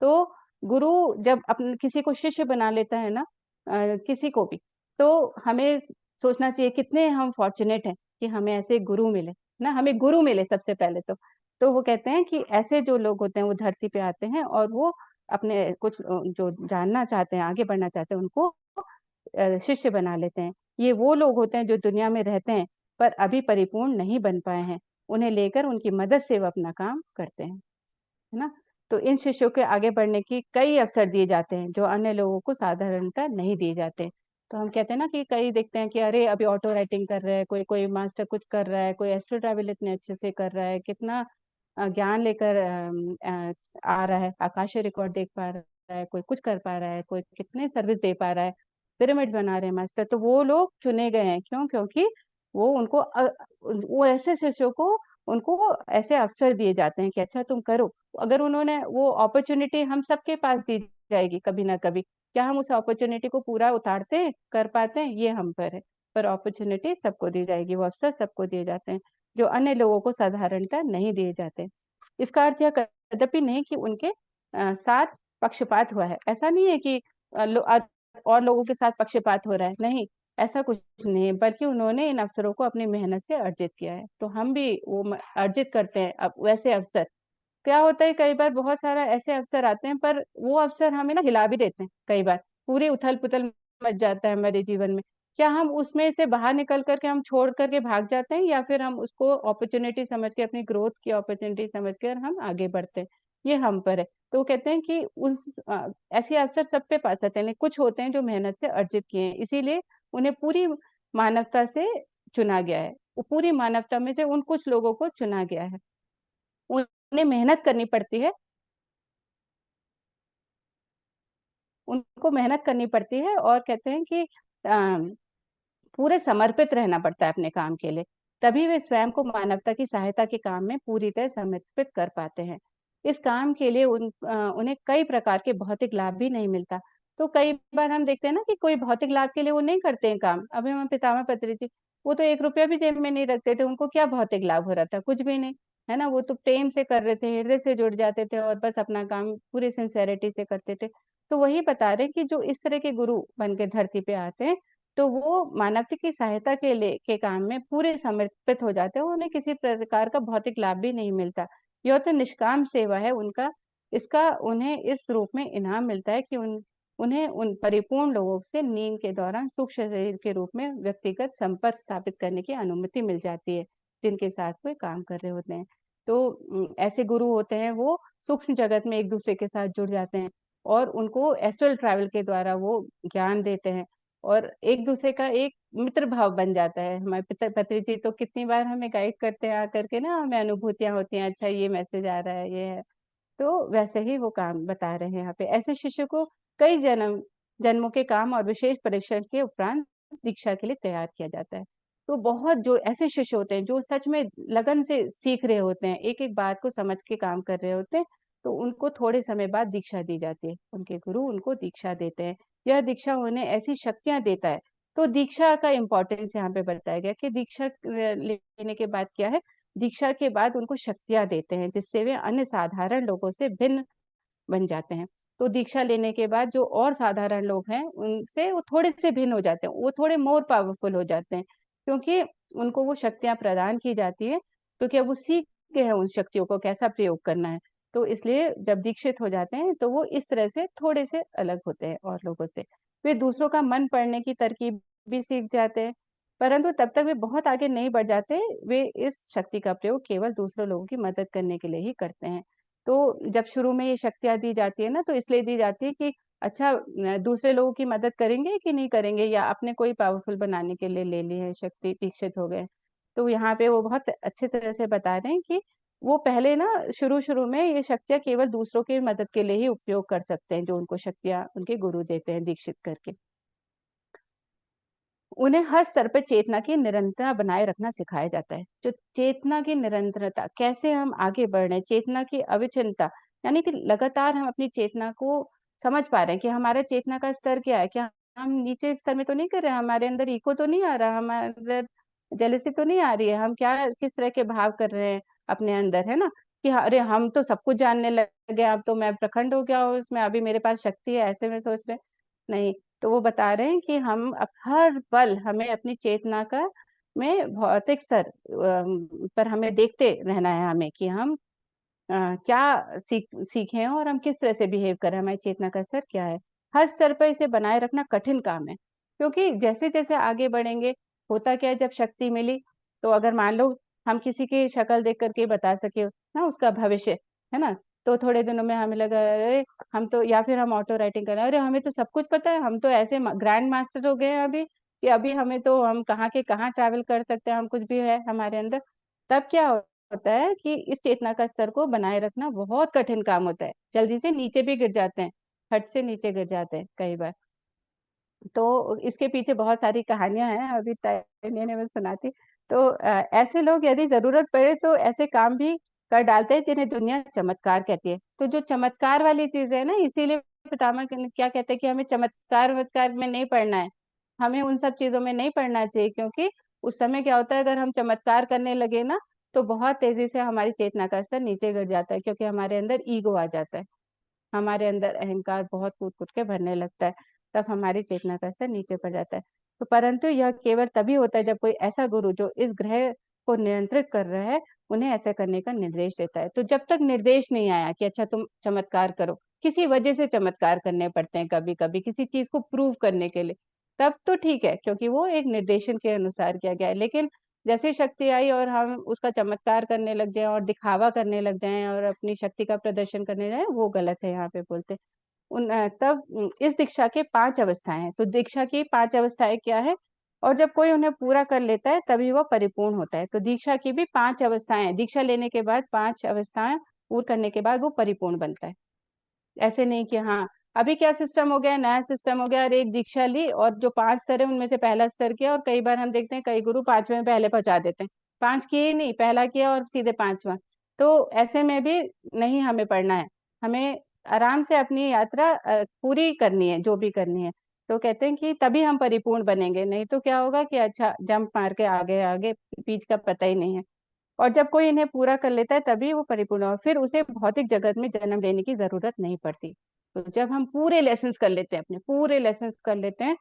तो गुरु जब किसी को शिष्य बना लेता है ना, किसी को भी, तो हमें सोचना चाहिए कितने हम फॉर्च्यूनेट हैं कि हमें ऐसे गुरु मिले, ना हमें गुरु मिले सबसे पहले तो। तो वो कहते हैं कि ऐसे जो लोग होते हैं वो धरती पे आते हैं और वो अपने कुछ जो जानना चाहते हैं, आगे बढ़ना चाहते हैं उनको शिष्य बना लेते हैं। ये वो लोग होते हैं जो दुनिया में रहते हैं पर अभी परिपूर्ण नहीं बन पाए हैं। उन्हें लेकर उनकी मदद से वो अपना काम करते हैं, है ना? तो इन शिष्यों के आगे बढ़ने की कई अवसर दिए जाते हैं जो अन्य लोगों को साधारणतः नहीं दिए जाते। तो हम कहते हैं ना कि कई देखते हैं कि अरे अभी ऑटो राइटिंग कर रहा है, कोई कोई मास्टर कुछ कर रहा है, कोई एस्ट्रो ट्रैवल इतने अच्छे से कर रहा है, कितना ज्ञान लेकर आ रहा है, आकाशीय रिकॉर्ड देख पा रहा है, कोई कुछ कर पा रहा है, कोई कितने सर्विस दे पा रहा है, पिरामिड्स बना रहे हैं मास्टर। तो वो लोग चुने गए हैं, क्यों? क्योंकि वो उनको वो ऐसे शिष्यों को उनको ऐसे अवसर दिए जाते हैं कि अच्छा तुम करो। अगर उन्होंने वो अपॉर्च्युनिटी हम सबके पास दी जाएगी कभी ना कभी, क्या हम उस अपॉर्च्युनिटी को पूरा उतारते हैं, कर पाते हैं, ये हम पर है। पर अपॉर्च्युनिटी सबको दी जाएगी, वो अवसर सबको दिए जाते हैं जो अन्य लोगों को साधारणतः नहीं दिए जाते। इसका अर्थ यह कदापि नहीं कि उनके साथ पक्षपात हुआ है। ऐसा नहीं है कि और लोगों के साथ पक्षपात हो रहा है, नहीं, ऐसा कुछ नहीं है, बल्कि उन्होंने इन अवसरों को अपनी मेहनत से अर्जित किया है। तो हम भी वो अर्जित करते हैं अब वैसे अवसर। क्या होता है, कई बार बहुत सारा ऐसे अवसर आते हैं पर वो अवसर हमें ना हिला भी देते हैं कई बार। पूरी उथल-पुथल मच जाता है हमारे जीवन में। क्या हम उसमें से बाहर निकल कर के हम छोड़ कर के भाग जाते हैं, या फिर हम उसको अपॉर्च्युनिटी समझ के, अपनी ग्रोथ की अपॉर्च्युनिटी समझ कर हम आगे बढ़ते हैं? ये हम पर है। तो वो कहते हैं कि ऐसे अवसर सब पे पास आते हैं, लेकिन कुछ होते हैं जो मेहनत से अर्जित किए हैं। इसीलिए उन्हें पूरी मानवता से चुना गया है। वो पूरी मानवता में से उन कुछ लोगों को चुना गया है। उन्हें मेहनत करनी पड़ती है, उनको मेहनत करनी पड़ती है और कहते हैं कि पूरे समर्पित रहना पड़ता है अपने काम के लिए, तभी वे स्वयं को मानवता की सहायता के काम में पूरी तरह समर्पित कर पाते हैं। इस काम के लिए उन्हें कई प्रकार के भौतिक लाभ भी नहीं मिलता। तो कई बार हम देखते हैं ना कि कोई भौतिक लाभ के लिए वो नहीं करते हैं काम। अभी हमारे पितामह पत्री जी, वो तो 1 रुपया भी जेब में नहीं रखते थे, उनको क्या भौतिक लाभ हो रहा था? कुछ भी नहीं, है ना? वो तो प्रेम से कर रहे थे, हृदय से जुड़ जाते थे और बस अपना काम पूरी सिंसेरिटी से करते थे। तो वही बता रहे हैं कि जो इस तरह के गुरु बन के धरती पे आते हैं, तो वो मानवता की सहायता के लिए के काम में पूरे समर्पित हो जाते हैं, उन्हें किसी प्रकार का भौतिक लाभ भी नहीं मिलता। यह तो निष्काम सेवा है उनका, इसका उन्हें इस रूप में इनाम मिलता है कि उन्हें उन परिपूर्ण लोगों से नींद के दौरान सूक्ष्म शरीर के रूप में व्यक्तिगत संपर्क स्थापित करने की अनुमति मिल जाती है, जिनके साथ वे काम कर रहे होते हैं। तो ऐसे गुरु होते हैं, वो सूक्ष्म जगत में एक-दूसरे के साथ जुड़ जाते हैं और उनको एस्ट्रल ट्रैवल के द्वारा वो ज्ञान देते हैं। और एक-दूसरे का एक मित्र भाव बन जाता है। हमारे पति जी तो कितनी बार हमें गाइड करते हैं आकर के ना, हमें अनुभूतियाँ होती हैं, अच्छा ये मैसेज आ रहा है, ये है। तो वैसे ही वो काम बता रहे हैं यहाँ पे। ऐसे शिष्य को कई जन्मों के काम और विशेष परीक्षण के उपरांत दीक्षा के लिए तैयार किया जाता है। तो बहुत जो ऐसे शिष्य होते हैं जो सच में लगन से सीख रहे होते हैं, एक-एक बात को समझ के काम कर रहे होते हैं, तो उनको थोड़े समय बाद दीक्षा दी जाती है। उनके गुरु उनको दीक्षा देते हैं। यह दीक्षा उन्हें ऐसी शक्तियाँ देता है। तो दीक्षा का इम्पोर्टेंस यहाँ पे बताया गया कि दीक्षा लेने के बाद क्या है, दीक्षा के बाद उनको शक्तियाँ देते हैं, जिससे वे अन्य साधारण लोगों से भिन्न बन जाते हैं। तो दीक्षा लेने के बाद जो और साधारण लोग हैं, उनसे वो थोड़े-से भिन्न हो जाते हैं, वो थोड़े मोर पावरफुल हो जाते हैं, क्योंकि उनको वो शक्तियाँ प्रदान की जाती हैं, क्योंकि अब वो सीख गए हैं उन शक्तियों को कैसा प्रयोग करना है। तो इसलिए जब दीक्षित हो जाते हैं, तो वो इस तरह से थोड़े-से अलग होते हैं और लोगों से। वे दूसरों का मन पढ़ने की तरकीब भी सीख जाते हैं, परंतु तब तक वे बहुत आगे नहीं बढ़ जाते। वे इस शक्ति का प्रयोग केवल दूसरे लोगों की मदद करने के लिए ही करते हैं। तो जब शुरू में ये शक्तियाँ दी जाती है ना, तो इसलिए दी जाती है कि अच्छा दूसरे लोगों की मदद करेंगे कि नहीं करेंगे, या अपने को ही पावरफुल बनाने के लिए ले ली है शक्ति, दीक्षित हो गए। तो यहाँ पे वो बहुत अच्छे तरह से बता रहे हैं कि वो पहले ना शुरू-शुरू में ये शक्तियाँ केवल दूसरों की मदद के लिए ही उपयोग कर सकते हैं, जो उनको शक्तियाँ उनके गुरु देते हैं दीक्षित करके। उन्हें हर स्तर पे चेतना की निरंतरता बनाए रखना सिखाया जाता है। जो चेतना की निरंतरता, कैसे हम आगे बढ़ रहे हैं, चेतना की अविचलता, यानी कि लगातार हम अपनी चेतना को समझ पा रहे हैं कि हमारा चेतना का स्तर क्या है? क्या हम नीचे स्तर में तो नहीं कर रहे हैं? हमारे अंदर ईगो तो नहीं आ रहा? हमारे अंदर जेलसी तो नहीं आ रही है? हम क्या किस तरह के भाव कर रहे हैं अपने अंदर, है ना? कि अरे! हम तो सब कुछ जानने लग गए, अब तो मैं प्रखंड हो गया हूँ इसमें, अभी मेरे पास शक्ति है, ऐसे में सोच रहे हैं। नहीं, तो वो बता रहे हैं कि हम हर पल हमें अपनी चेतना का में भौतिक स्तर पर हमें देखते रहना है हमें कि हम क्या सीखे हैं और हम किस तरह से बिहेव कर रहे हैं, हमारी चेतना का स्तर क्या है। हर स्तर पर इसे बनाए रखना कठिन काम है, क्योंकि जैसे-जैसे आगे बढ़ेंगे, होता क्या है जब शक्ति मिली, तो अगर मान लो हम किसी की शक्ल देख कर के बता सके ना उसका भविष्य, है ना? तो थोड़े दिनों में हमें लगा अरे! हम तो, या फिर हम ऑटो राइटिंग कर रहे हैं, अरे! हमें तो सब कुछ पता है, हम तो ऐसे म ग्रैंड मास्टर हो गए हैं अभी, कि अभी हमें तो हम कहाँ के कहाँ ट्रैवल कर सकते हैं, हम कुछ भी है हमारे अंदर। तब क्या होता है कि इस चेतना का स्तर को बनाए रखना बहुत कठिन काम होता है। जल्दी से नीचे भी गिर जाते हैं, फट से नीचे गिर जाते हैं कई बार। तो इसके पीछे बहुत सारी कहानियाँ हैं, अभी टाइम नहीं है मैं सुनाती। तो ऐसे लोग यदि ज़रूरत पड़े तो ऐसे काम भी कर डालते हैं जिन्हें दुनिया चमत्कार कहती है। तो जो चमत्कार वाली चीज़ है ना, इसीलिए पितामह क्या कहते हैं कि हमें चमत्कार-वत्कार में नहीं पड़ना है। हमें उन सब चीज़ों में नहीं पड़ना चाहिए, क्योंकि उस समय क्या होता है अगर हम चमत्कार करने लगे ना, तो बहुत तेज़ी से हमारी चेतना का स्तर नीचे गिर जाता है, क्योंकि हमारे अंदर ईगो आ जाता है। हमारे अंदर अहंकार बहुत कूट-कूट के भरने लगता है, तब हमारी चेतना का स्तर नीचे पड़ जाता है। तो परंतु यह केवल तभी होता है जब कोई ऐसा गुरु जो इस ग्रह को नियंत्रित कर रहा है, उन्हें ऐसा करने का निर्देश देता है। तो जब तक निर्देश नहीं आया कि अच्छा तुम चमत्कार करो, किसी वजह से चमत्कार करने पड़ते हैं कभी-कभी, किसी चीज़ को प्रूव करने के लिए, तब तो ठीक है क्योंकि वो एक निर्देशन के अनुसार किया गया है। लेकिन जैसे शक्ति आई और हम उसका चमत्कार करने लग जाएँ और दिखावा करने लग जाएँ और अपनी शक्ति का प्रदर्शन करने जाएँ, वो गलत है यहाँ पे बोलते हैं। इस दीक्षा के 5 अवस्थाएँ हैं। तो दीक्षा की 5 अवस्थाएँ क्या है? और जब कोई उन्हें पूरा कर लेता है तभी वह परिपूर्ण होता है। तो दीक्षा की भी 5 अवस्थाएँ हैं। दीक्षा लेने के बाद 5 अवस्थाएँ पूर्ण करने के बाद वो परिपूर्ण बनता है। ऐसे नहीं कि हाँ, अभी क्या सिस्टम हो गया, नया सिस्टम हो गया, अरे एक दीक्षा ली और जो 5 स्तर है उनमें से पहला स्तर किया, और कई बार हम देखते हैं कई गुरु 5वें में पहले पहुँचा देते हैं। 5 किए ही नहीं, पहला किया और सीधे 5वां। तो ऐसे में भी नहीं हमें पढ़ना है। हमें आराम से अपनी यात्रा पूरी करनी है, जो भी करनी है। तो कहते हैं कि तभी हम परिपूर्ण बनेंगे, नहीं तो क्या होगा कि अच्छा जंप मार के आगे-आगे पीछ का पता ही नहीं है। और जब कोई इन्हें पूरा कर लेता है तभी वो परिपूर्ण और फिर उसे भौतिक जगत में जन्म लेने की ज़रूरत नहीं पड़ती। तो जब हम पूरे लेसन्स कर लेते हैं, अपने पूरे लेसन्स कर लेते हैं,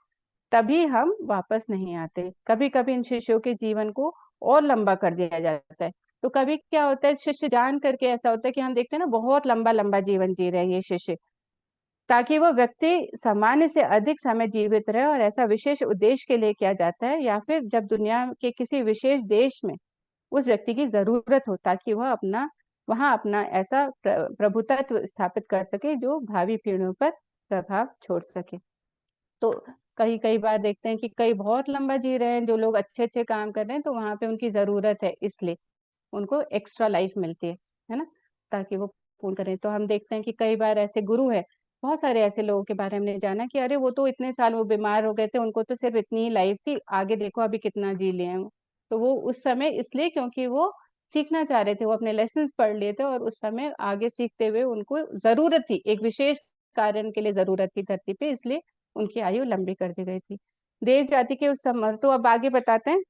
तभी हम वापस नहीं आते। कभी-कभी इन शिष्यों के जीवन को और लंबा कर दिया जाता है। तो कभी क्या होता है शिष्य जान करके ऐसा होता है कि हम देखते हैं ना बहुत लंबा-लंबा जीवन जी रहे हैं ये शिष्य, ताकि वो व्यक्ति सामान्य से अधिक समय जीवित रहे, और ऐसा विशेष उद्देश्य के लिए किया जाता है, या फिर जब दुनिया के किसी विशेष देश में उस व्यक्ति की ज़रूरत हो, ताकि वह वहाँ अपना ऐसा प्रभुत्व स्थापित कर सके जो भावी पीढ़ियों पर प्रभाव छोड़ सके। तो कई-कई बार देखते हैं कि कई बहुत लंबा जी रहे हैं, जो लोग अच्छे-अच्छे काम कर रहे हैं, तो वहाँ पे उनकी ज़रूरत है इसलिए, उनको एक्स्ट्रा लाइफ मिलती है ना? ताकि वो पूर्ण करें। तो हम देखते हैं कि कई बार ऐसे गुरु हैं, बहुत सारे ऐसे लोगों के बारे में हमने जाना कि अरे वो तो इतने साल वो बीमार हो गए थे, उनको तो सिर्फ़ इतनी ही लाइफ थी, आगे देखो अभी कितना जी लिए हैं वो। तो वो उस समय इसलिए क्योंकि वो सीखना चाह रहे थे, वो अपने लेसन्स पढ़ लिए थे और उस समय आगे सीखते हुए उनको ज़रूरत थी, एक विशेष कारण के लिए ज़रूरत थी धरती पे, इसलिए उनकी आयु लंबी कर दी गई थी। देव जाति के उस समय तो अब आगे बताते हैं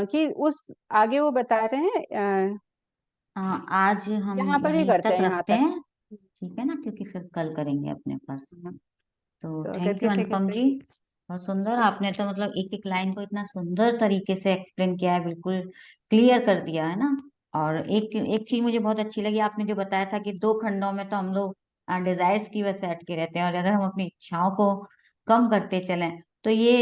कि उस आगे वो बता रहे हैं आज हम यहाँ पर ही यहीं करते तक हैं यहाँ रखते तक। हैं, ठीक है ना, क्योंकि फिर कल करेंगे अपने पास। हुँ, तो तो अगर थैंक यू किसी अनुपम किसी जी, बहुत सुंदर आपने तो मतलब एक एक लाइन को इतना सुंदर तरीके से एक्सप्लेन किया है, बिल्कुल क्लियर कर दिया है ना। और एक एक चीज मुझे बहुत अच्छी लगी, आपने जो बताया था कि 2 खंडों में तो हम लोग डिजायर्स की वजह से अटके रहते हैं, और अगर हम अपनी इच्छाओं को कम करते चलें तो ये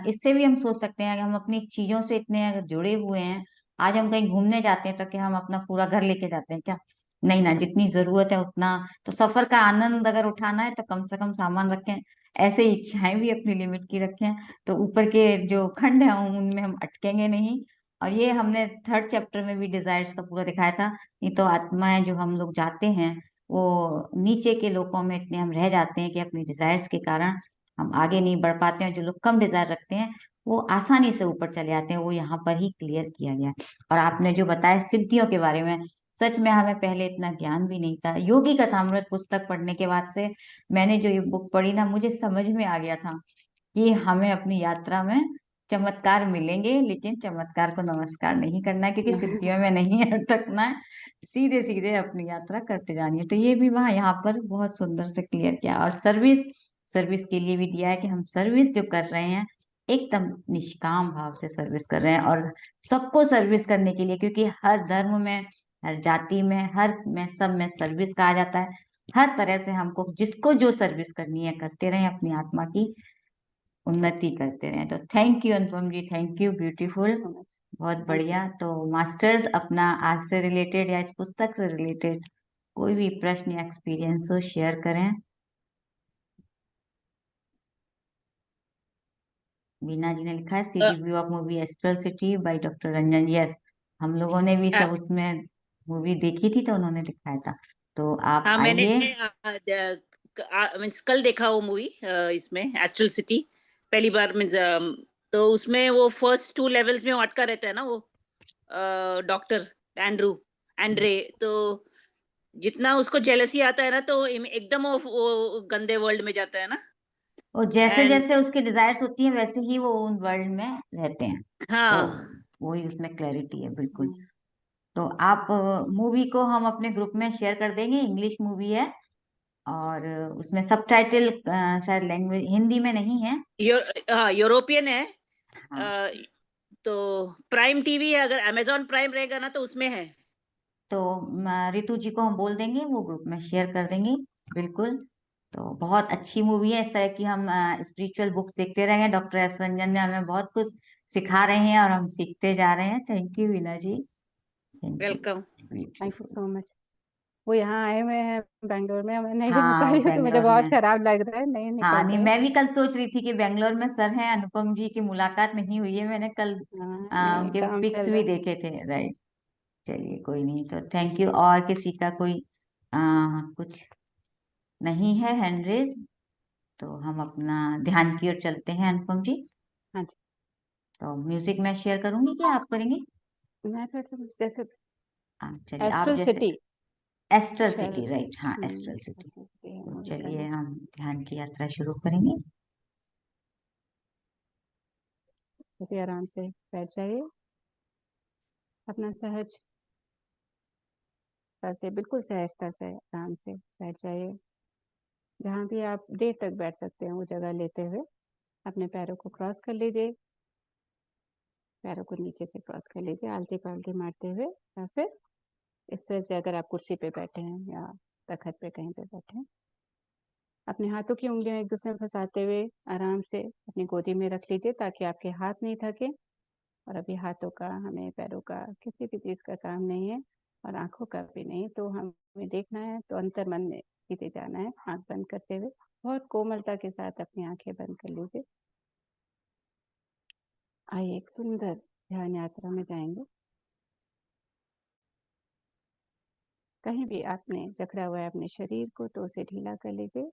इससे भी हम सोच सकते हैं कि हम अपनी चीजों से इतने अगर जुड़े हुए हैं। आज हम कहीं घूमने जाते हैं तो क्या हम अपना पूरा घर लेके जाते हैं क्या? नहीं ना, जितनी जरूरत है उतना। तो सफर का आनंद अगर उठाना है तो कम से कम सामान रखें। ऐसे ही इच्छाएं भी अपनी लिमिट की रखें, तो ऊपर के जो खंड है उनमें हम अटकेंगे नहीं। और ये हमने थर्ड चैप्टर में भी डिजायर्स का पूरा दिखाया था। ये तो आत्माएं जो हम लोग जाते हैं वो नीचे के लोकों में इतने हम रह जाते हैं कि अपनी डिजायर्स के कारण हम आगे नहीं बढ़ पाते हैं। जो लोग कम डिजायर रखते हैं वो आसानी से ऊपर चले जाते हैं, वो यहाँ पर ही क्लियर किया गया। और आपने जो बताया सिद्धियों के बारे में, सच में हमें पहले इतना ज्ञान भी नहीं था। योगी कथामृत पुस्तक पढ़ने के बाद से मैंने जो ये बुक पढ़ी ना, मुझे समझ में आ गया था कि हमें अपनी यात्रा में चमत्कार मिलेंगे, लेकिन चमत्कार को नमस्कार नहीं करना है, क्योंकि सिद्धियों में नहीं अटकना है। सीधे सीधे अपनी यात्रा करते जानी है। तो ये भी वहाँ यहाँ पर बहुत सुंदर से क्लियर किया। और सर्विस, सर्विस के लिए भी दिया है कि हम सर्विस जो कर रहे हैं एकदम निष्काम भाव से सर्विस कर रहे हैं, और सबको सर्विस करने के लिए, क्योंकि हर धर्म में, हर जाति में, हर में, सब में सर्विस कहा जाता है। हर तरह से हमको जिसको जो सर्विस करनी है करते रहें, अपनी आत्मा की उन्नति करते रहें। तो thank you Anupam ji, thank you, beautiful, बहुत थैंक यू। बढ़िया। तो मास्टर्स, अपना आज से रिलेटेड या इस पुस्तक से रिलेटेड कोई भी प्रश्न या एक्सपीरियंस हो शेयर करें। वीना जी ने लिखा है see a, review of movie Astral City by doctor Ranjan. Yes, हम लोगों ने भी हाँ सब उसमें मूवी देखी थी तो उन्होंने दिखाया था। तो आप हाँ, मैंने आइए। मीन्स कल देखा वो मूवी, इसमें एस्ट्रल सिटी पहली बार। मीन्स तो उसमें वो फर्स्ट 2 लेवल्स में वो अटका रहता है ना, वो डॉक्टर एंड्रे। तो जितना उसको जेलसी आता है ना, तो एकदम वो गंदे वर्ल्ड में जाता है ना। और जैसे एंड जैसे उसकी डिजायर्स होती है वैसे ही वो उन वर्ल्ड में रहते हैं। तो हाँ, वही उसमें क्लैरिटी है, बिल्कुल। हम्म, तो आप मूवी को हम अपने ग्रुप में शेयर कर देंगे। इंग्लिश मूवी है, और उसमें सबटाइटल शायद लैंग्वेज हिंदी में नहीं है। हाँ, यूरोपियन है। हाँ, अ, तो प्राइम टीवी है, अगर अमेजोन प्राइम रहेगा ना तो उसमें है। तो रितु जी को हम बोल देंगे, वो ग्रुप में शेयर कर देंगे, बिल्कुल। तो बहुत अच्छी मूवी है। इस तरह की हम स्पिरिचुअल बुक्स देखते रहेंगे। डॉक्टर एस रंजन में हमें बहुत कुछ सिखा रहे हैं और हम सीखते जा रहे हैं। Thank you Veena ji, thank you, welcome. Thank you beautiful. So much. वो यहाँ आए हुए हैं बैंगलोर में, मैं नहीं देख पा हाँ, रही हूँ तो मुझे बेंगलोर बहुत में। खराब लग रहा है, नहीं हाँ, निकल नहीं, रहे मैं हैं। भी कल सोच रही थी कि बेंगलोर में सर हैं अनुपम जी की मुलाकात नहीं हुई है। मैंने कल हाँ, नहीं उनके काम पिक्स चल भी रहा है। देखे थे, राइट। चलिए, कोई नहीं। तो थैंक यू। और किसी का कोई आ, कुछ नहीं है हैंड रेज, तो हम अपना ध्यान की ओर चलते हैं अनुपम जी। हाँ जी। तो म्यूजिक मैं शेयर करूंगी कि आप करेंगे? मैं फिर तो जैसे चलिए, आप एस्ट्रल जैसे। City astral shell city, right, हाँ, एस्ट्रल सिटी। एस्ट्रल सिटी है तो मूवी का चलिए नाम। हम ध्यान की यात्रा शुरू करेंगे। अभी आराम से बैठ जाइए, अपना सहज से, बिल्कुल सहजता से आराम से बैठ जाइए। जहाँ भी आप देर तक बैठ सकते हैं वो जगह लेते हुए अपने पैरों को क्रॉस कर लीजिए। पैरों को नीचे से क्रॉस कर लीजिए, आलती पालती मारते हुए, या फिर इस तरह से अगर आप कुर्सी पे बैठे हैं या तखत पे कहीं पे बैठे हैं। अपने हाथों की उंगलियां एक दूसरे में फंसाते हुए आराम से अपनी गोदी में रख लीजिए ताकि आपके हाथ नहीं थके। और अभी हाथों का, हमें पैरों का, किसी भी चीज का काम नहीं है, और आंखों का भी नहीं। तो हमें देखना है तो अंतर मन में सीधे जाना है, आंख बंद करते हुए। बहुत कोमलता के साथ अपनी आंखें बंद कर लीजिए। आइए एक सुंदर ध्यान यात्रा में जाएंगे। कहीं भी आपने जकड़ा हुआ है अपने शरीर को तो उसे ढीला कर लीजिए,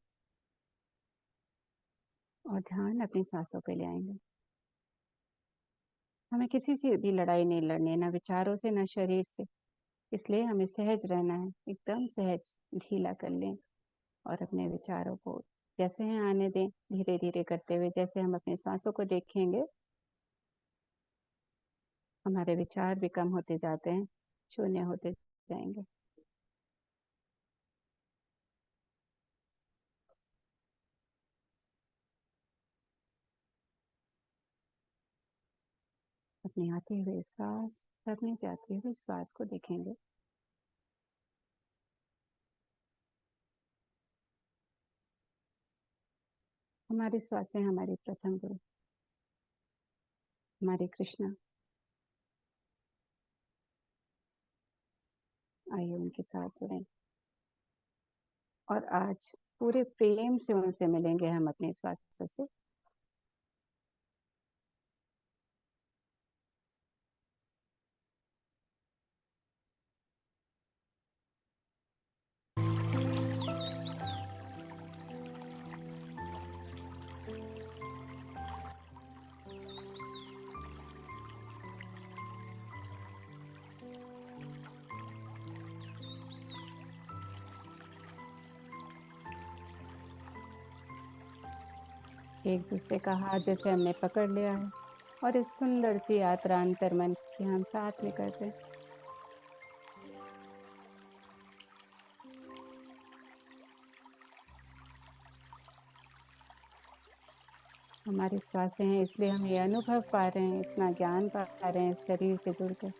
और ध्यान अपनी सांसों पे ले आएंगे। हमें किसी से भी लड़ाई नहीं लड़नी है, ना विचारों से ना शरीर से। इसलिए हमें सहज रहना है, एकदम सहज, ढीला कर लें। और अपने विचारों को जैसे हैं आने दें, धीरे धीरे करते हुए। जैसे हम अपने सांसों को देखेंगे हमारे विचार भी कम होते जाते हैं, शून्य होते जाएंगे। अपने आते हुए श्वास, अपने जाते हुए श्वास को देखेंगे। हमारी श्वासें हमारी प्रथम गुरु, हमारे कृष्णा। आइए उनके साथ जुड़ें और आज पूरे प्रेम से उनसे मिलेंगे हम अपने श्वासों से। एक दूसरे का हाथ जैसे हमने पकड़ लिया है और इस सुंदर सी यात्रा अंतर्मन की हम साथ में करते हैं। हमारी श्वासें हैं इसलिए हम ये अनुभव पा रहे हैं, इतना ज्ञान पा रहे हैं शरीर से जुड़कर।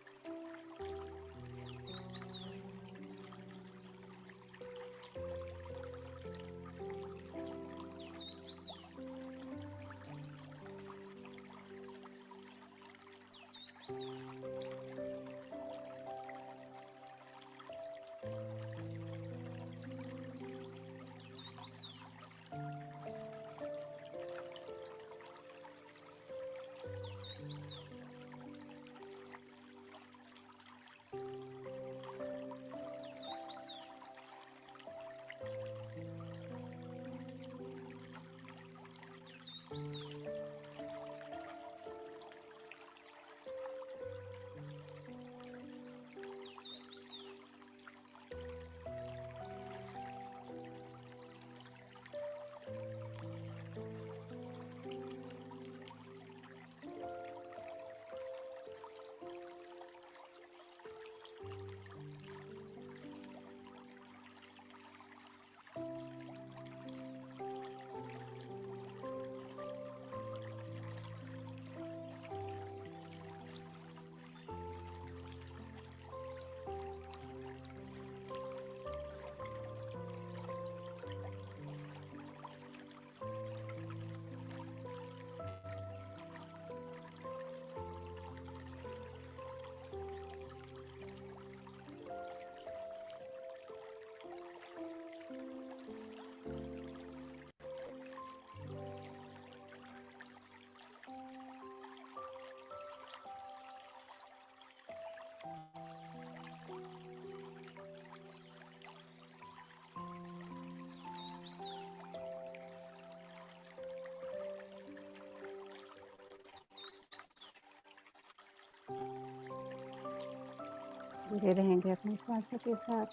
जुड़े रहेंगे अपने श्वासों के साथ,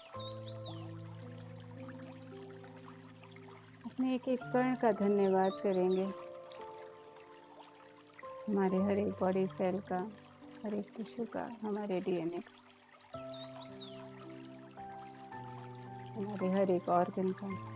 अपने एक एक कण का धन्यवाद करेंगे। हमारे हर एक बॉडी सेल का, हर एक टिश्यू का, हमारे डीएनए का, हमारे हर एक ऑर्गन का।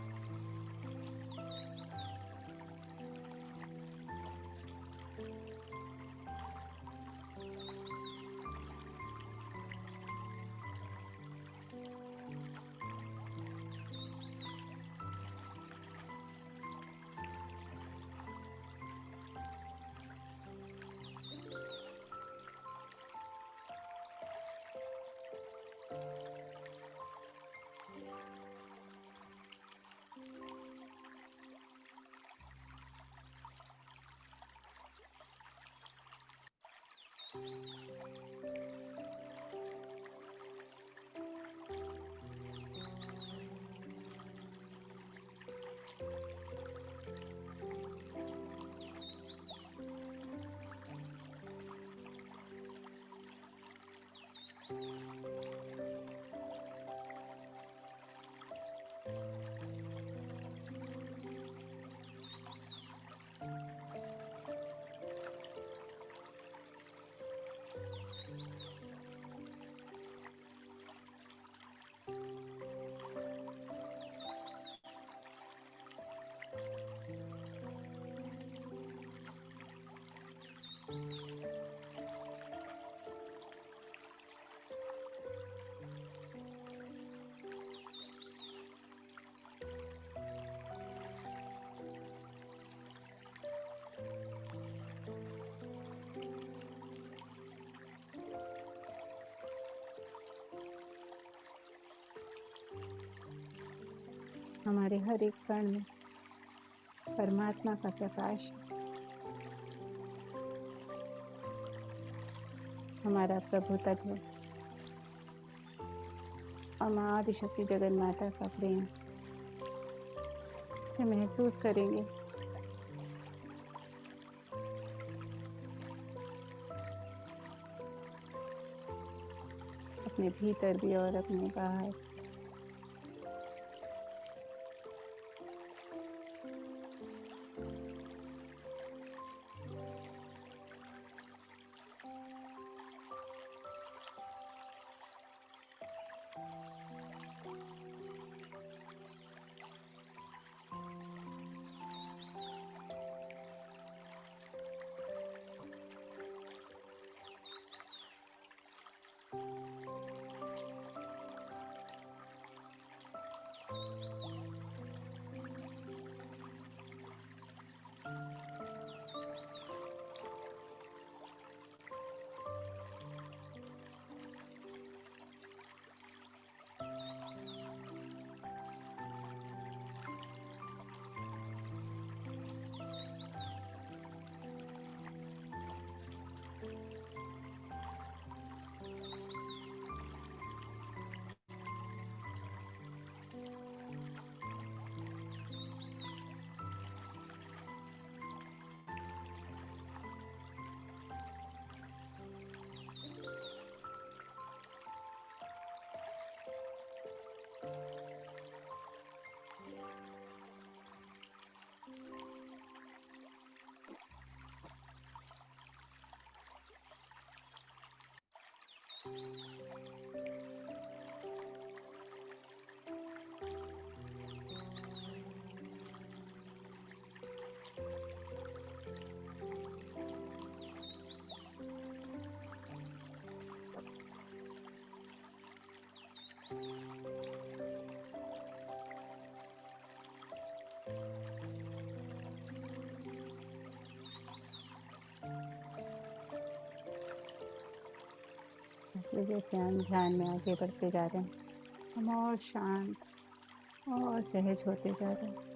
हमारे हर एक कण में परमात्मा का प्रकाश है। हमारा प्रभु तत्व और माँ आदिशक्ति जगन माता का प्रेम से महसूस करेंगे। अपने भीतर भी और अपने बाहर। जैसे जैसे हम ध्यान में आगे बढ़ते जा रहे हैं, हम और शांत और सहज होते जा रहे हैं।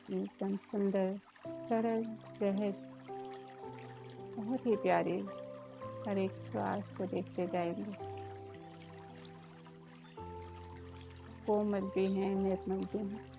एकदम सुंदर, सरल, सहज, बहुत ही प्यारे हर एक श्वास को देखते जाएंगे। कोमल भी हैं, निर्मल भी हैं।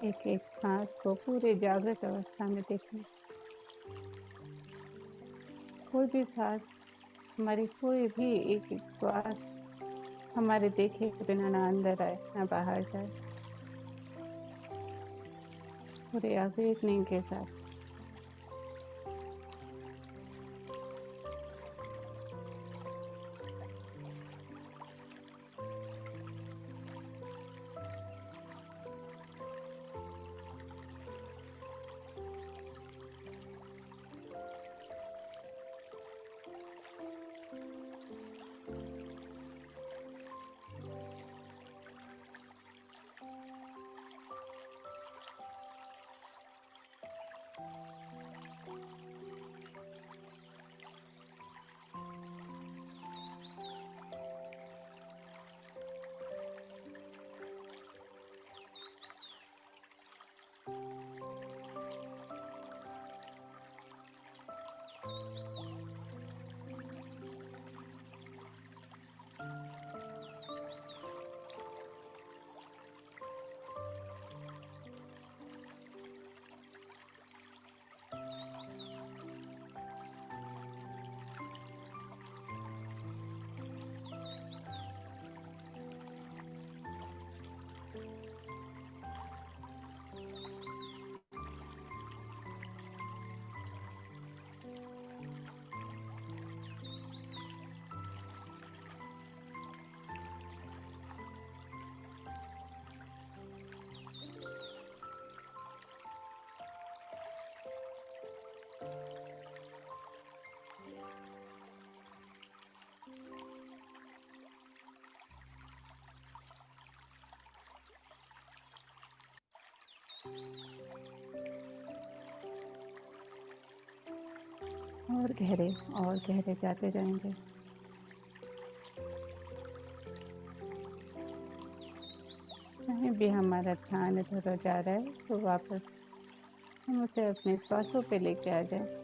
एक एक सांस को पूरे जागृत अवस्था में देखें। कोई भी सांस, हमारी कोई भी एक एक श्वास हमारे देखे बिना ना अंदर आए ना बाहर जाए, पूरे अवेकनिंग के साथ। और गहरे जाते जाएंगे। कहीं भी हमारा ध्यान इधर उधर जा रहा है तो वापस हम उसे अपने श्वासों पे लेके आ जाए।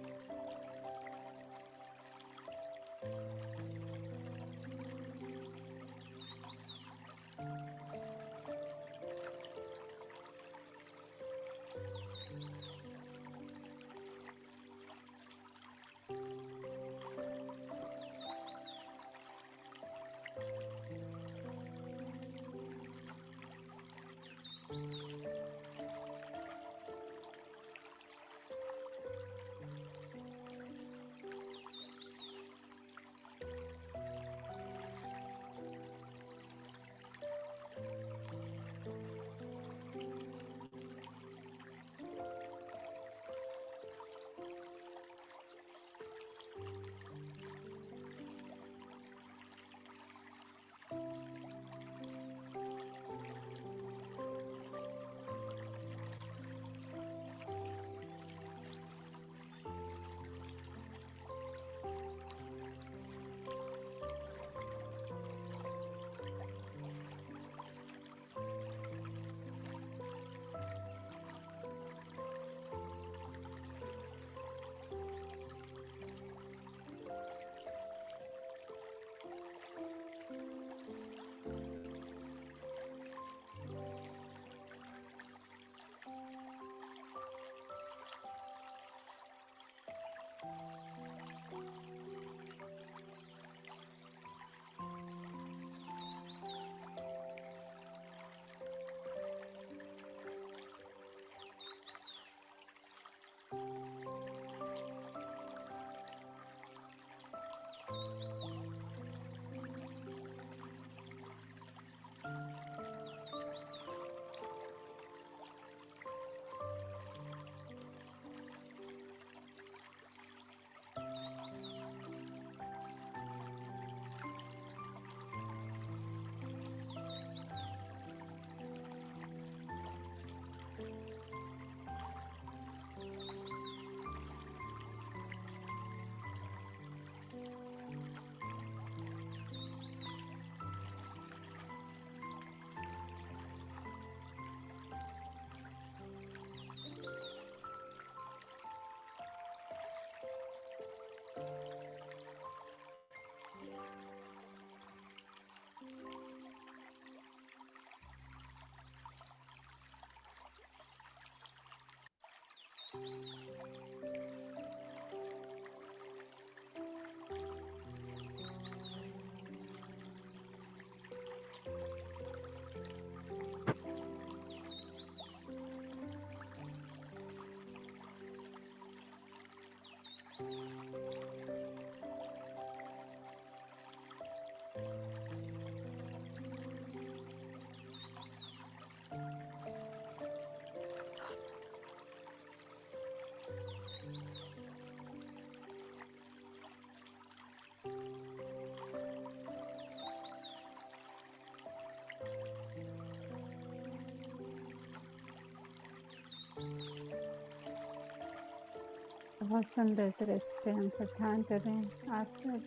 बहुत सुंदर तरह से हम सब ध्यान कर रहे हैं। आप सब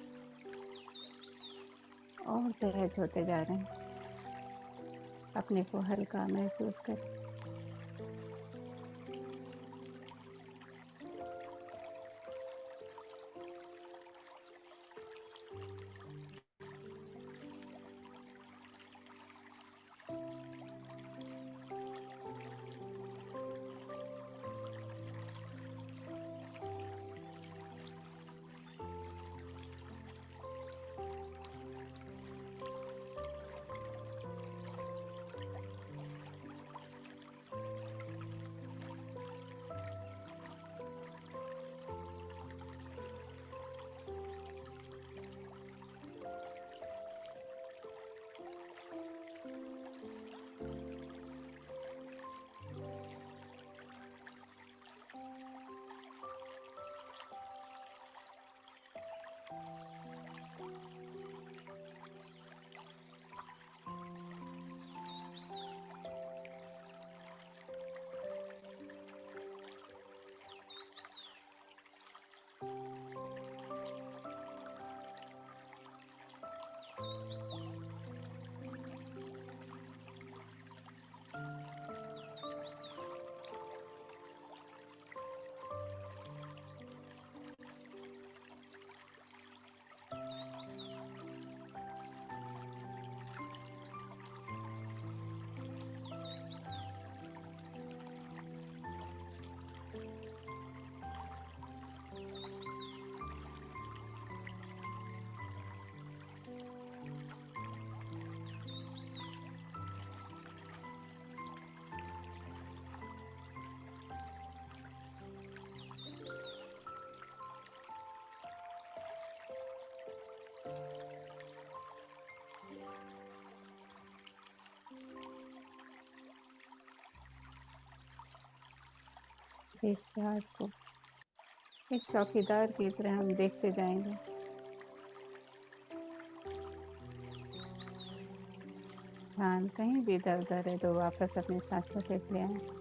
और सहज होते जा रहे हैं, अपने को हल्का महसूस करें। एक जहाज को एक चौकीदार की तरह हम देखते जाएंगे। ध्यान कहीं भी इधर उधर है तो वापस अपनी सांसों पे ले आए।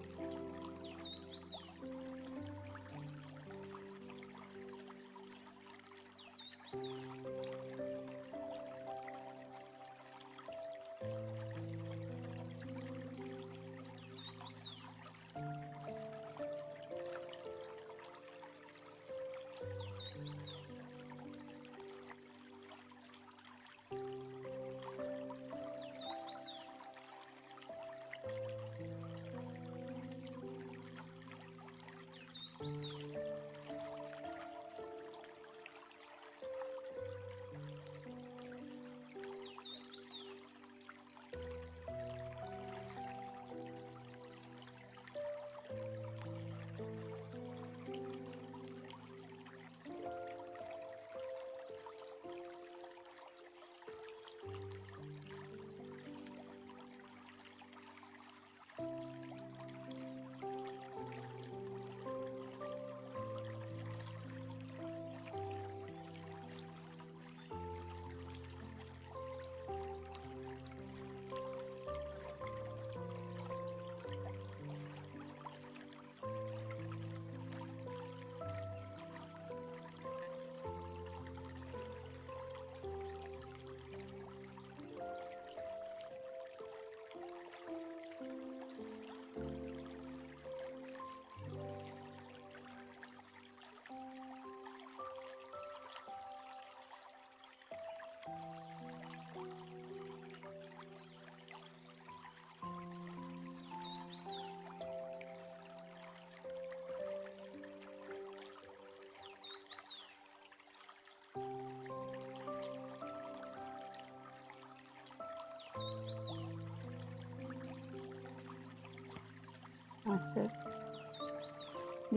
मास्टर्स,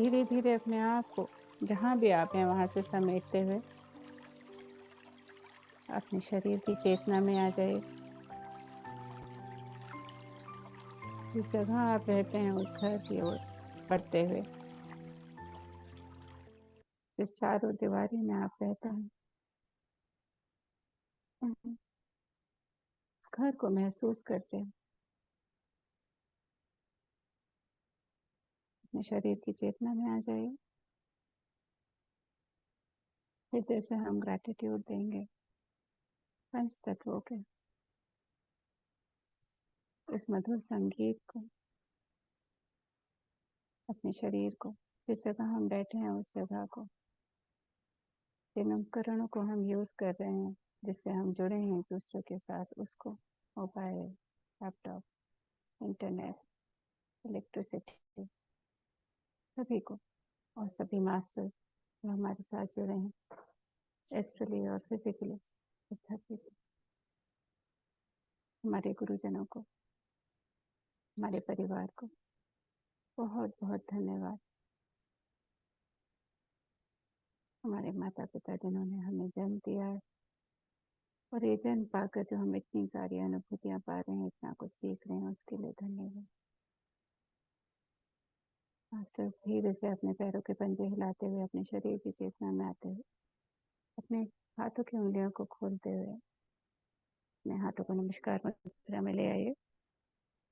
धीरे धीरे अपने आप को जहाँ भी आप हैं वहां से समेटते हुए अपने शरीर की चेतना में आ जाइए। जिस जगह आप रहते हैं उस घर की ओर बढ़ते हुए, जिस चारों दीवारी में आप रहते हैं उस घर को महसूस करते हैं। अपने शरीर की चेतना में आ जाइए। हृदय से हम ग्रैटिट्यूड देंगे पंच तत्वों के इस मधुर संगीत को, अपने शरीर को, जिस जगह हम बैठे हैं उस जगह को, जिन उपकरणों को हम यूज कर रहे हैं जिससे हम जुड़े हैं एक दूसरे के साथ, उसको, मोबाइल, लैपटॉप, इंटरनेट, इलेक्ट्रिसिटी, सभी को, और सभी मास्टर्स जो हमारे साथ जुड़े हैं एस्ट्रली और फिजिकली इस धरती पे, हमारे गुरुजनों को, हमारे परिवार को बहुत बहुत धन्यवाद। हमारे माता पिता जिन्होंने हमें जन्म दिया है और ये जन्म पाकर जो हम इतनी सारी अनुभूतियां पा रहे हैं, इतना कुछ सीख रहे हैं, उसके लिए धन्यवाद। मास्टर्स धीरे से अपने पैरों के पंजे हिलाते हुए अपने शरीर की चेतना में आते हुए अपने हाथों की उंगलियों को खोलते हुए अपने हाथों को नमस्कार मुद्रा में ले आइए।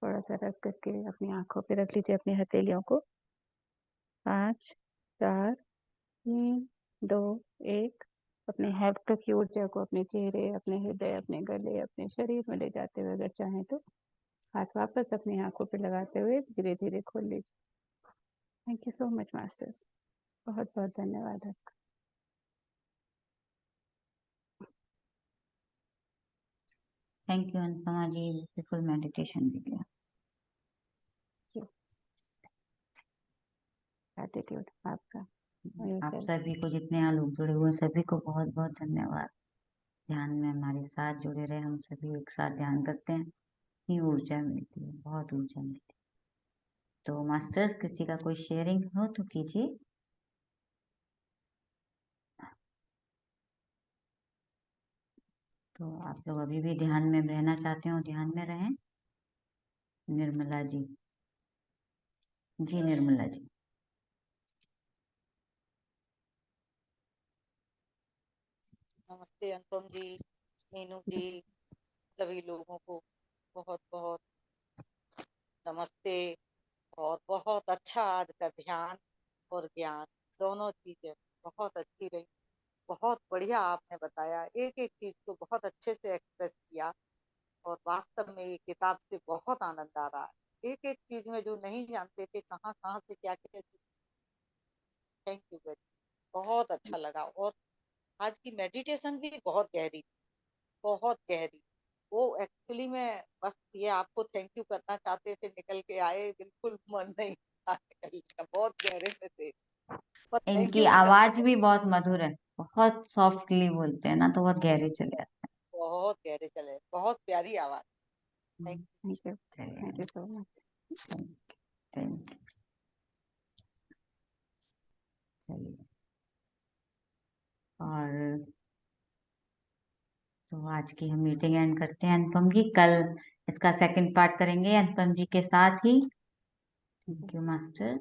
थोड़ा सा रख करके अपनी आंखों पे रख लीजिए अपनी हथेलियों को। 5 4 3 2 1 अपने हाथों की ऊर्जा को अपने चेहरे, अपने हृदय, अपने गले, अपने शरीर में ले जाते हुए अगर चाहें तो हाथ वापस अपनी आंखों पे लगाते हुए धीरे धीरे खोल लीजिए। Thank you so much masters, बहुत बहुत धन्यवाद आपका। Thank you Anupama ji, beautiful meditation video. Gratitude आपका। आप सभी को, जितने यहाँ लोग जुड़े हुए हैं, सभी को बहुत बहुत धन्यवाद। ध्यान में हमारे साथ जुड़े रहे, हम सभी एक साथ ध्यान करते हैं, ये ऊर्जा मिलती है, बहुत ऊर्जा मिलती है। तो मास्टर्स, किसी का कोई शेयरिंग हो तो कीजिए। तो आप लोग अभी भी ध्यान में रहना चाहते हो, ध्यान में रहें। निर्मला जी, जी निर्मला जी। नमस्ते अनुपम जी, मीनू जी, सभी लोगों को बहुत बहुत नमस्ते। और बहुत अच्छा आज का ध्यान और ज्ञान दोनों चीजें बहुत अच्छी रही। बहुत बढ़िया आपने बताया, एक एक चीज को बहुत अच्छे से एक्सप्रेस किया और वास्तव में ये किताब से बहुत आनंद आ रहा है। एक एक चीज में जो नहीं जानते थे कहाँ कहाँ से क्या क्या चीज। थैंक यू वेरी, बहुत अच्छा लगा। और आज की मेडिटेशन भी बहुत गहरी, बहुत गहरी। वो एक्चुअली में बस ये आपको थैंक यू करना चाहते थे, निकल के आए, बिल्कुल मन नहीं था निकलने का, बहुत गहरे में थे, पर थैंक इनकी यू नहीं करना आवाज भी बहुत मधुर है, बहुत सॉफ्टली बोलते हैं ना, तो बहुत गहरे चले जाते बहुत गहरे चले, बहुत प्यारी आवाज। हैं। Thank thank you so much. Thank you. चलिए, और तो आज की हम मीटिंग एंड करते हैं। अनुपम जी, कल इसका सेकंड पार्ट करेंगे अनुपम जी के साथ ही। Thank you master.